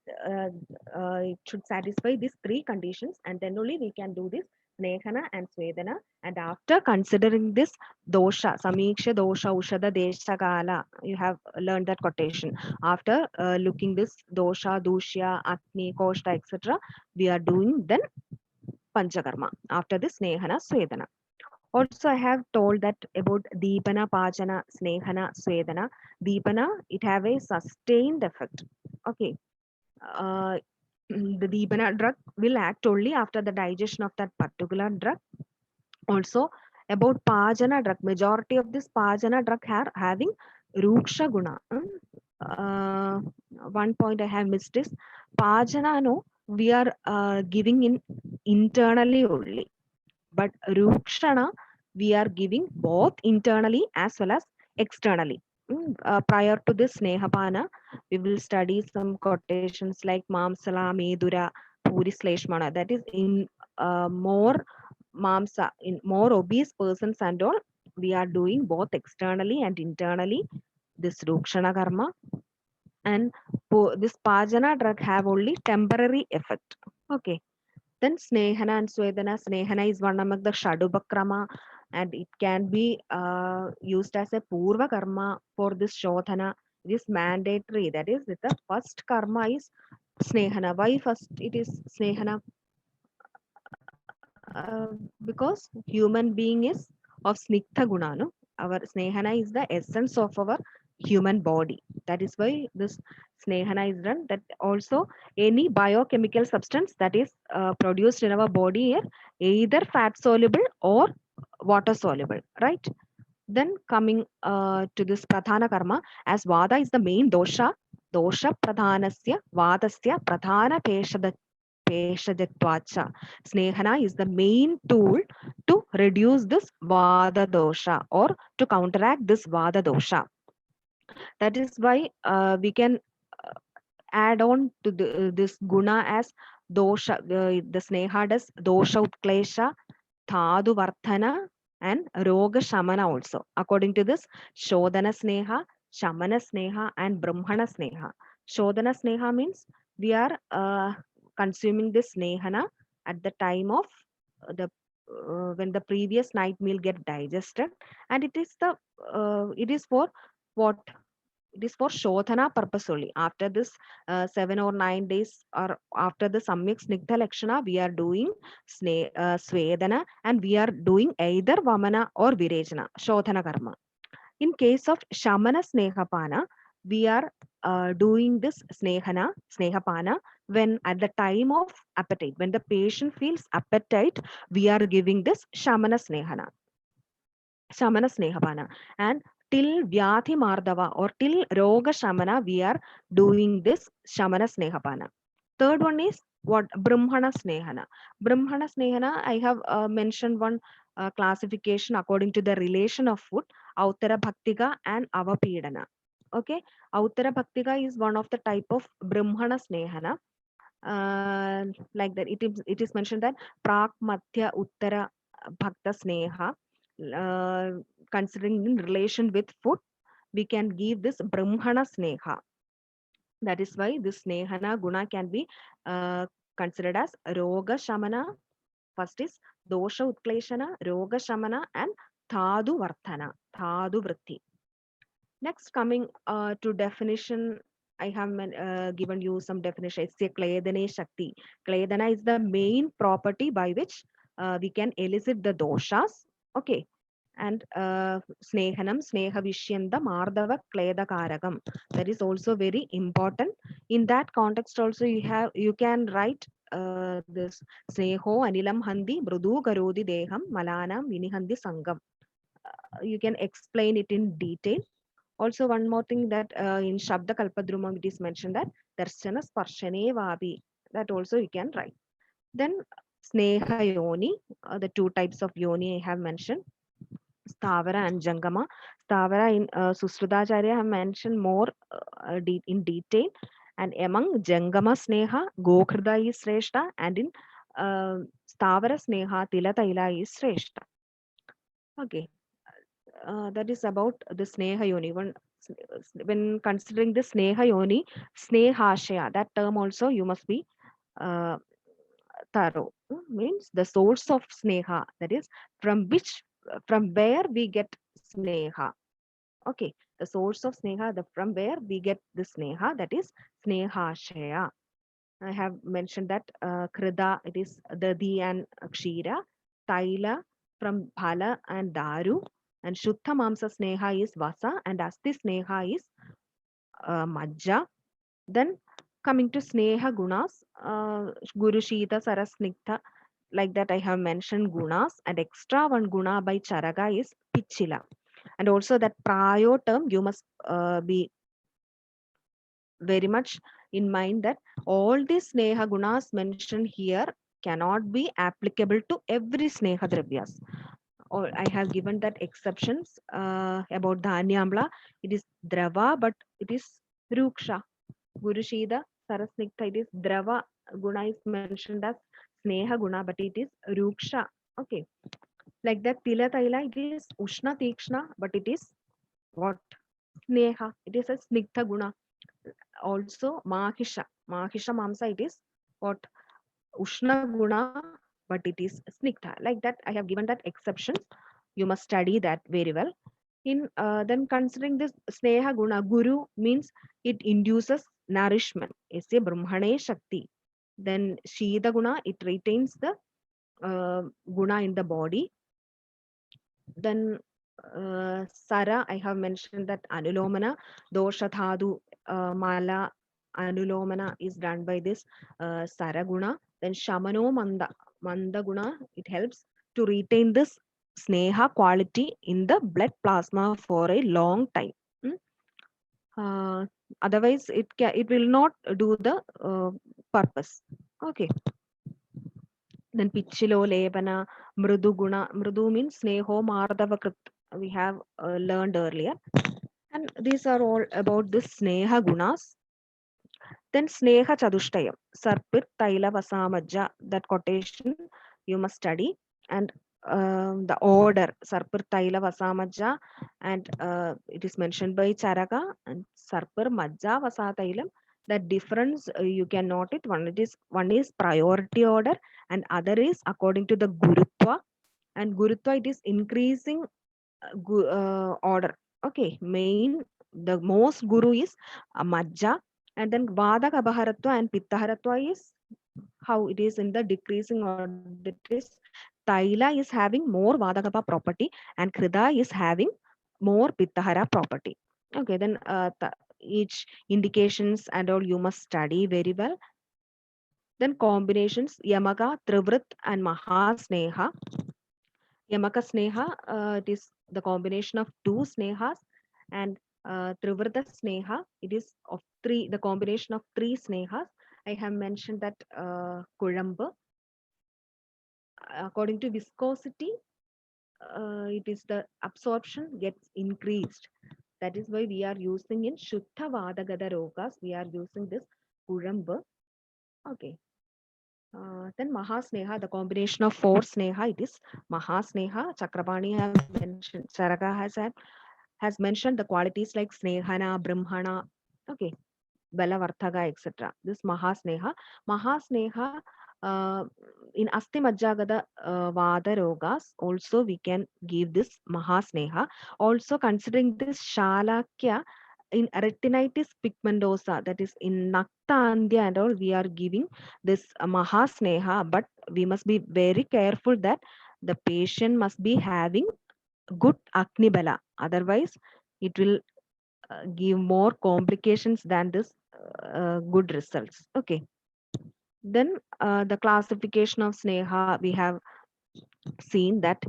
it should satisfy these three conditions, and then only we can do this snehana and swedana. And after considering this dosha, samiksha dosha ushada desha kala, you have learned that quotation. After looking this dosha, dushya, atmi, koshta, etc., we are doing then panchakarma after this snehana swedana. Also, I have told that about Deepana, Pachana, Snehana, Swedana. Deepana, it have a sustained effect. Okay. The Deepana drug will act only after the digestion of that particular drug. Also, about Pachana drug, majority of this Pachana drug are having Ruksha Guna. One point I have missed is Pachana, no, we are giving in internally only. But Rukshana, we are giving both internally as well as externally. Prior to this Snehapana, we will study some quotations like Mamsala, Medura, Puri Sleshmana. That is in more Mamsa, in more obese persons and all, we are doing both externally and internally this Rukshana karma. And this Pajana drug have only temporary effect. Okay. Then Snehana and Swedana. Snehana is one among the Shadubakrama, and it can be used as a Purva karma for this Shodhana. It is mandatory. That is, the first karma is Snehana. Why first it is Snehana? Because human being is of Sniktha Guna. No? Our Snehana is the essence of our human body. That is why this Snehana is done. That also any biochemical substance that is produced in our body here, either fat soluble or water soluble, right? Then coming to this Pradhana karma, as Vada is the main dosha, dosha pradhanasya vadasya pradhana peshajatvacha. Snehana is the main tool to reduce this Vada dosha or to counteract this Vada dosha. That is why we can add on to this guna as dosha. The Sneha does dosha utklesha, dhadu varthana, and roga shamana also. According to this, Shodhana Sneha, Shamana Sneha, and Brahmana Sneha. Shodhana Sneha means we are consuming this Snehana at the time of the when the previous night meal get digested, and it is for what? It is for Shodhana purpose only. After this 7 or 9 days, or after the Samyak Snigdha Lakshana, we are doing Swedana, and we are doing either Vamana or Virejana, Shodhana Karma. In case of Shamana Snehapana, we are doing this Snehapana when at the time of appetite, when the patient feels appetite, we are giving this Shamana Snehapana. And till Vyadhi Mardava or till Roga Shamana, we are doing this Shamana Snehapana. Third one is what? Brahmana Snehana. Brahmana Snehana, I have mentioned one classification according to the relation of food, Autara Bhaktika and Avapedana. Okay, Autara Bhaktika is one of the type of Brahmana Snehana. Like that, it is mentioned that Prak Madhya Uttara Bhakta Sneha. Considering in relation with food, we can give this Brahmana Sneha. That is why this Snehana Guna can be considered as Roga Shamana. First is Dosha Utkleshana, Roga Shamana, and Dhadu Varthana, Dhadu Vritti. Next, coming to definition, I have given you some definition. It's a Kledane Shakti. Kledana is the main property by which we can elicit the doshas. Okay. And Snehanam, Sneha Vishyanda, Mardava, Kleda Karagam. That is also very important. In that context, also you can write this Sneho, Anilam Handi, Brudu Garodi Deham, Malanam, Vinihandi Sangam. You can explain it in detail. Also, one more thing that in Shabda Kalpadrumam it is mentioned that Darshana Sparshane Vabi. That also you can write. Then Sneha Yoni, the two types of Yoni I have mentioned, Stavara and Jangama. Stavara in Susrutaracharya have mentioned more in detail. And among Jangama Sneha, Gokrida is Sreshta, and in Stavara Sneha, Tila Taila is Sreshta. Okay, that is about the Sneha Yoni. When considering the Sneha Yoni, Snehashaya, that term also you must be uh, thorough. Means the source of Sneha, that is from where we get Sneha. Okay, the source of Sneha, from where we get the Sneha, that is Snehashaya. I have mentioned that Krida, it is Dadi and Kshira, Taila from Bhala and Daru, and Shuddha Mamsa Sneha is Vasa, and Asti Sneha is Majja. Then coming to Sneha Gunas, Guru Shita Sarasniktha, like that I have mentioned Gunas, and extra one Guna by Charaga is Pichila. And also that Prayo term, you must be very much in mind that all these Sneha Gunas mentioned here cannot be applicable to every Sneha Dravyas. Or I have given that exceptions about Dhanyamla. It is Drava, but it is Ruksha. Guru Shida, Sarasniktha, it is Drava Guna is mentioned as Sneha Guna, but it is Ruksha. Okay. Like that, Tila Taila, it is Ushna Tikshna, but it is what? Sneha. It is a Sniktha Guna. Also, Mahisha. Mahisha Mamsa, it is what? Ushna Guna, but it is Sniktha. Like that, I have given that exceptions. You must study that very well. In then considering this Sneha Guna, Guru means it induces nourishment. It's a Brahmane Shakti. Then Shida Guna, it retains the Guna in the body. Then Sara, I have mentioned that Anulomana, Dosha Dhadu, Mala Anulomana is done by this Sara Guna. Then Shamano Manda Guna, it helps to retain this Sneha quality in the blood plasma for a long time. Otherwise, it will not do the purpose. Okay. Then Pichilo Lebana, Mrudu Guna. Mrudu means Sneho Mardavakrit. We have learned earlier. And these are all about the Sneha Gunas. Then Sneha Chadushtayam, Sarpir Taila Vasamajja, that quotation you must study. And the order, Sarpir Taila Vasamajja, and it is mentioned by Charaka, and Sarpir Majja Vasatailam. That difference you can note it. One is priority order, and other is according to the Gurutva. And Gurutva, it is increasing order. Okay, the most Guru is Majja, and then Vada Kabharatva and Pittaharatva is how it is in the decreasing order. That is, Taila is having more Vadagapa property, and Krida is having more Pittahara property. Okay, then each indications and all you must study very well. Then combinations Yamaka, Trivrit, and Mahasneha. Yamaka Sneha, it is the combination of two Snehas, and Trivrata Sneha, it is of the combination of three Snehas. I have mentioned that Kulamba, according to viscosity, it is the absorption gets increased. That is why we are using in Shuddha Vadagada Rogas, we are using this Kulamba. Okay. Then Mahasneha, the combination of four Sneha, it is Mahasneha. Chakrapani have mentioned, Charaka has mentioned the qualities like Snehana, Brahmana, okay, Balavarthaga, etc. This Mahasneha. Mahasneha in Asti Majjagada Vada Rogas, also we can give this Mahasneha. Also considering this Shalakya in retinitis pigmentosa, that is in Naktandya and all, we are giving this Mahasneha, but we must be very careful that the patient must be having good Aknibala. Otherwise, it will give more complications than this good results. Okay. Then the classification of Sneha, we have seen that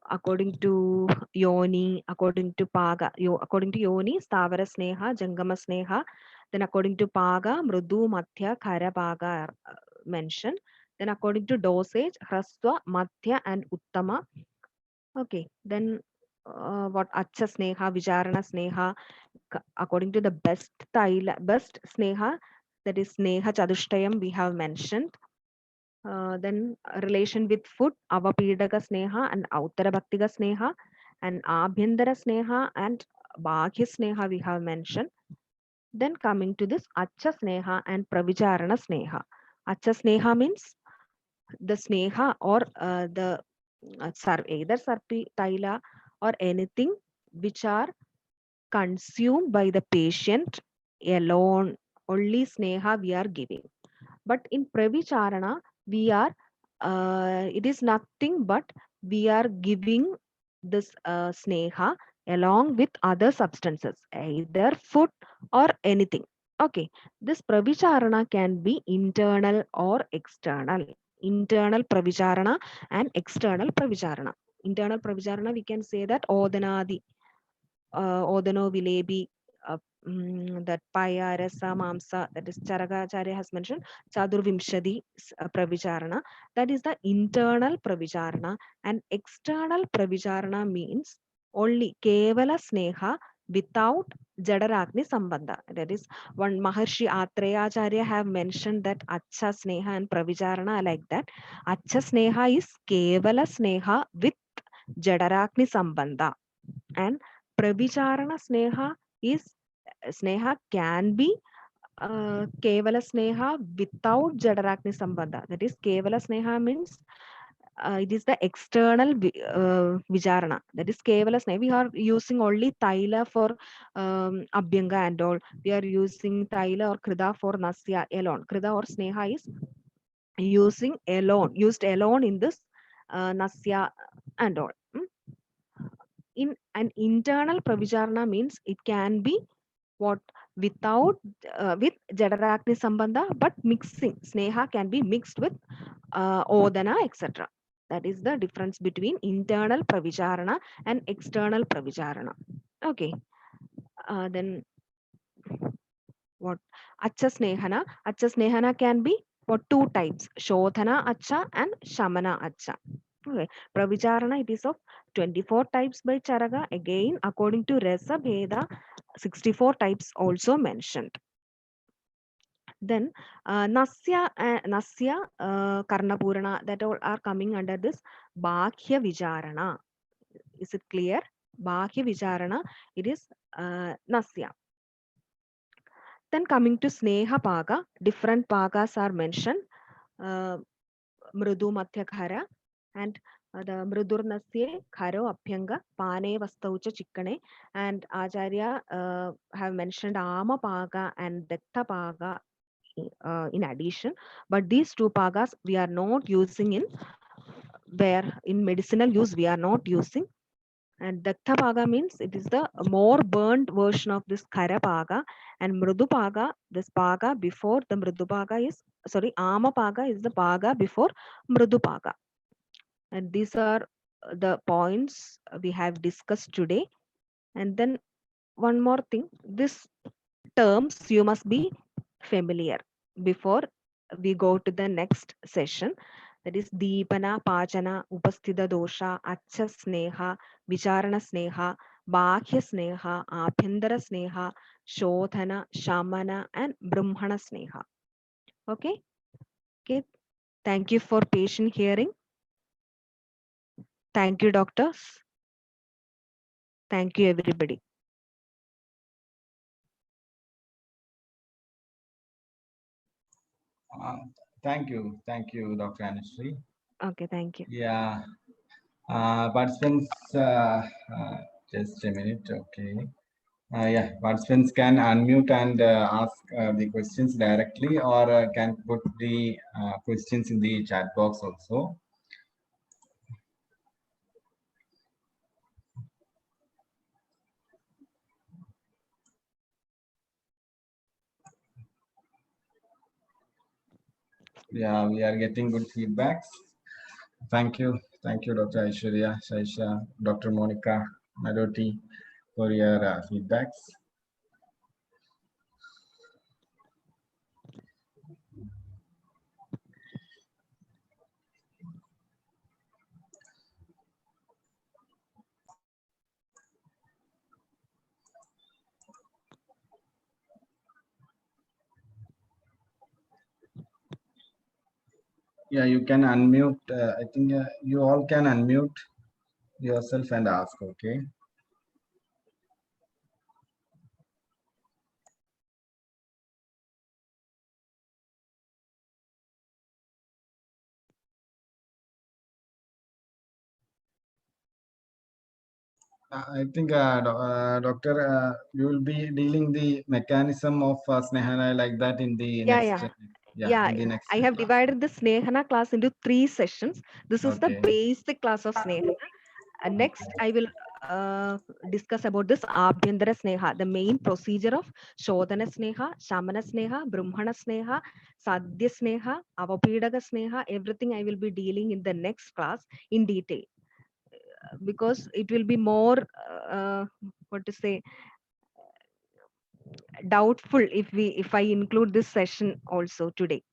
according to Yoni, according to Paga, according to Yoni, Stavara Sneha, Jangama Sneha. Then according to Paga, Mrudu, Mathya, Khara Paga, mentioned. Then according to dosage, Hraswa, Madhya and Uttama. Okay, then what Acha Sneha, Vicharana Sneha, according to the best Sneha, that is Sneha Chadushtayam we have mentioned. Then relation with food, Avapidaka Sneha and Uttara Bhaktiga Sneha, and Abhyandara Sneha and Bhagya Sneha we have mentioned. Then coming to this Acha Sneha and Pravicharana Sneha. Acha Sneha means the Sneha or the either Sarpi, Taila or anything which are consumed by the patient alone. Only Sneha we are giving. But in Pravicharana, we are, it is nothing but we are giving this Sneha along with other substances, either food or anything. Okay, this Pravicharana can be internal or external. Internal Pravicharana and external Pravicharana. Internal Pravicharana, we can say that Odanadi, Odano Vilebi, that Paya, Rasa, Mamsa, that is Charagacharya has mentioned, Chadurvimshadi Pravicharana. That is the internal Pravicharana, and external Pravicharana means only Kevala Sneha without Jadaragni Sambandha. That is one Maharshi Atreyacharya have mentioned that Acha Sneha and Pravicharana like that. Acha Sneha is Kevala Sneha with Jadaragni Sambandha, and Pravicharana Sneha is Sneha can be Kevala Sneha without Jadaragni Sambandha. That is Kevala Sneha means it is the external Vicharana. That is Kevala Sneha. We are using only Taila for Abhyanga and all. We are using Taila or Krida for Nasya alone. Krida or Sneha is used alone in this Nasya and all. In an internal Pravicharana means it can be what without with Jadaragni Sambandha, but mixing. Sneha can be mixed with Odana, etc. That is the difference between internal Pravicharana and external Pravicharana. Okay. Then what? Acha Snehana. Acha Snehana can be for two types, Shodhana Acha and Shamana Acha. Okay. Pravicharana, it is of 24 types by Charaga. Again, according to Rasa Bheda, 64 types also mentioned. Then Nasya, Karnapurana, that all are coming under this Bhakya Vicharana. Is it clear? Bhakya Vicharana, it is Nasya. Then coming to Sneha Paga, different Pagas are mentioned. Mrudu Madhya Khara and the Mrudur Nasye Kharo Aphyanga Pane Vastaucha Chikkane, and Acharya have mentioned Ama Paga and Dekta Paga in addition, but these two pagas we are not using in where in medicinal use we are not using. And Dakta Paga means it is the more burnt version of this Khara Paga, and Mrudu Paga, this Paga before the Mrudu Paga is, sorry, Ama Paga is the Paga before Mrudu Paga. And these are the points we have discussed today. And then one more thing, this terms you must be familiar before we go to the next session. That is Deepana, Pachana, Upasthita Dosha, Acha Sneha, Vicharana Sneha, Bhakya Sneha, Abhyandara Sneha, Shodhana, Shamana, and Brahmana Sneha. Okay. Okay. Thank you for patient hearing. Thank you, doctors. Thank you, everybody. Thank you, Dr. Anushree. Okay, thank you. Yeah, participants, just a minute, okay. Yeah, participants can unmute and ask the questions directly, or can put the questions in the chat box also. Yeah, we are getting good feedbacks. Thank you, Dr. Aishwarya, Shaisha, Dr. Monica, Madoti, for your feedbacks. Yeah, you can unmute. I think you all can unmute yourself and ask. Okay. I think, Doctor, you will be dealing the mechanism of Snehana like that in the Yeah, next. yeah. In the next I have class. divided the Snehana class into 3 sessions. This is the Okay. basic class of Snehana. And next, I will discuss about this Abhyantara Sneha, the main procedure of Shodhana Sneha, Shamana Sneha, Brahmana Sneha, Sadhya Sneha, Avapedaka Sneha. Everything I will be dealing in the next class in detail, because it will be more, what to say, doubtful if I include this session also today.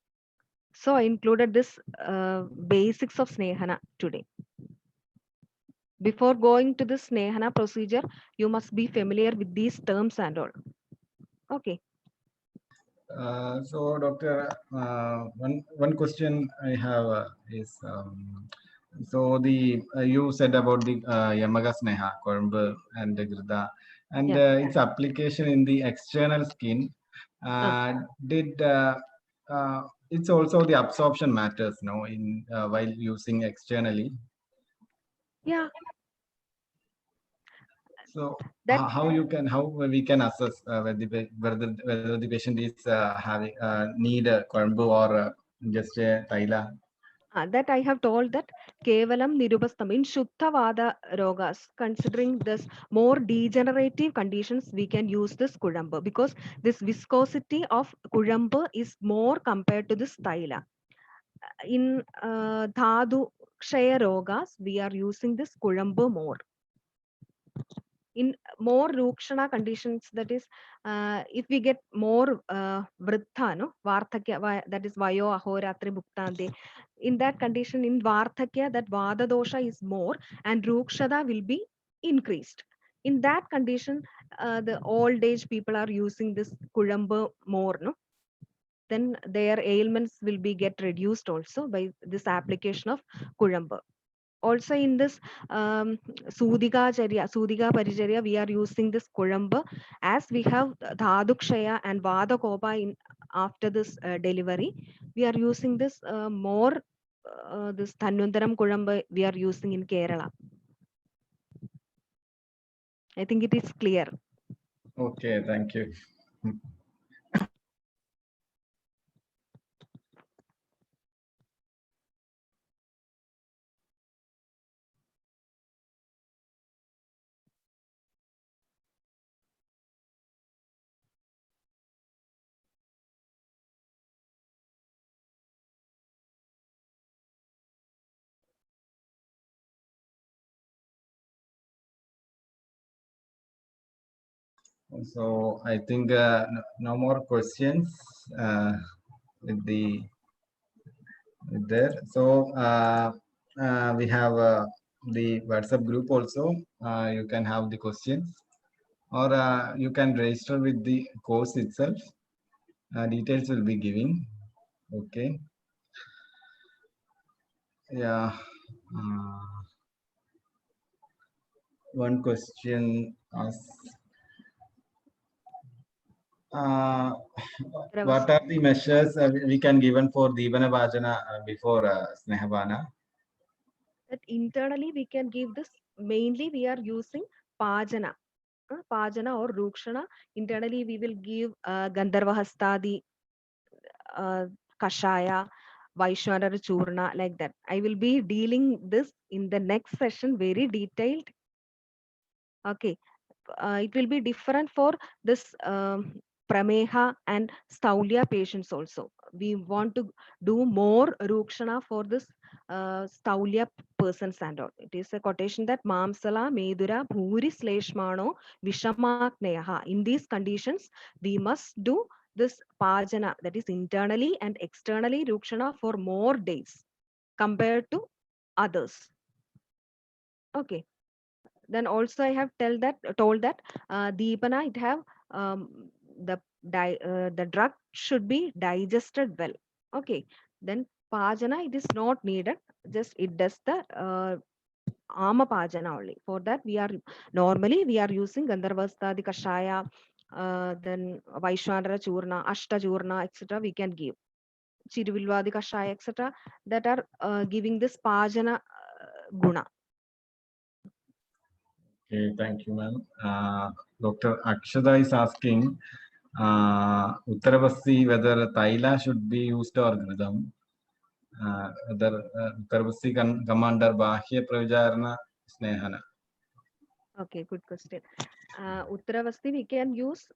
So I included this basics of Snehana today. Before going to the Snehana procedure, you must be familiar with these terms and all. Okay. So, Doctor, one question I have is, so the you said about the Yamaga Sneha, Korumbu and the Girda, and Yeah. its application in the external skin. Did it's also the absorption matters, no, in while using externally. Yeah. So That how we can assess whether the patient is having need a Korumbu or just a Taila. that I have told that Kevalam Nirupastam in Shuddhavada Rogas, considering this more degenerative conditions, we can use this Kudamba, because this viscosity of Kudamba is more compared to this Thaila. In Dhadu Kshaya Rogas, we are using this Kudamba more. In more Rukshana conditions, that is, if we get more Vriddha, no? Vardhakya, that is Vayo, Ahoratri, Bhuktante. In that condition, in Vardhakya, that Vada dosha is more and Rukshada will be increased. In that condition, the old age people are using this Kulamba more, no? Then their ailments will be get reduced also by this application of Kulamba. Also in this Sudika Paricharya, we are using this Kulamba, as we have Dhadukshaya and Vada Kopa in after this delivery. We are using this more, this Thanundaram Kulamba we are using in Kerala. I think it is clear. Okay, thank you. So I think no more questions with there. So we have the WhatsApp group also. You can have the questions, or you can register with the course itself. Details will be giving. Okay. Yeah. One question asked. What are the measures we can given for Deepana Bhajana before Snehabana? That internally we can give this, mainly we are using Pajana. Pajana or Rukshana. Internally we will give Gandharvahastadi, Kashaya, Vaishwanara Churna, like that. I will be dealing this in the next session, very detailed. Okay. It will be different for this Prameha and Staulya patients also. We want to do more Rukshana for this Staulya persons and all. It is a quotation that Mamsala, Medura, Bhuri, Sleshmano, Vishamakneyaha. In these conditions, we must do this Pajana, that is internally and externally Rukshana for more days compared to others. Okay. Then also I have told that Deepana, it have the drug should be digested well. Okay. Then Pajana, it is not needed. Just it does the Ama Pajana only. For that, we are using Gandharvastadi Kashaya, then Vaishwandara Churna, Ashta Churna, etc. We can give Chiruvilvadi Kashaya, etc. that are giving this Pajana guna. Okay, thank you, ma'am. Dr. Akshada is asking Uttarabasti whether Taila should be used or Gridam. Whether Uttarabasti can come under Bahya Pravijarana Snehana. Okay, good question. Uttaravasti, we can use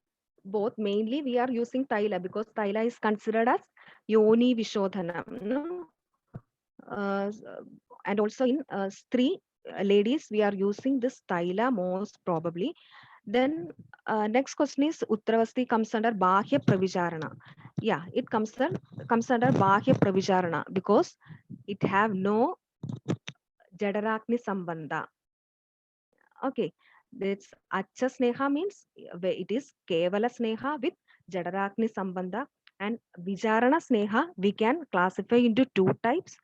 both. Mainly, we are using Taila because Taila is considered as Yoni Vishodhanam. No? And also in Stri ladies, we are using this Taila most probably. Then next question is Uttaravasti comes under Bahya Pravijarana. Yeah, it comes under Bahya Pravijarana because it have no Jadarakni Sambandha. Okay, that's Acha Sneha means it is Kevala Sneha with Jadarakni Sambandha, and Vijarana Sneha we can classify into two types,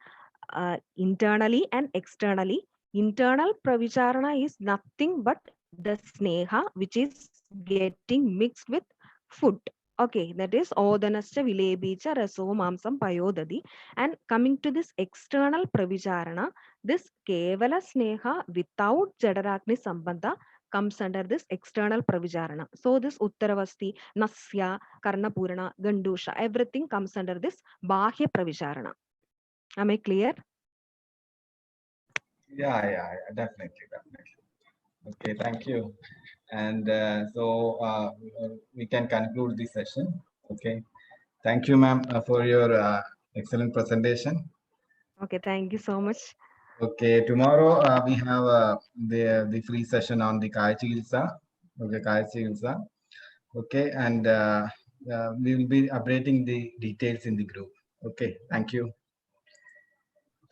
internally and externally. Internal Pravijarana is nothing but the Sneha which is getting mixed with food. Okay, that is Odanascha Vilebicha Raso Mamsam Payodadi. And coming to this external Pravijarana, this Kevala Sneha without Jadarakni Sambandha comes under this external Pravijarana. So this Uttaravasti, Nasya, Karnapurana, Gandusha, everything comes under this Bahya Pravijarana. Am I clear? Yeah, definitely. Okay, thank you. And so we can conclude this session. Okay, thank you, ma'am, for your excellent presentation. Okay, thank you so much. Okay, tomorrow we have the free session on the Kaya Chikitsa. Okay, Kaya Chikitsa. Okay, and we will be updating the details in the group. Okay, thank you.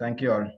Thank you all.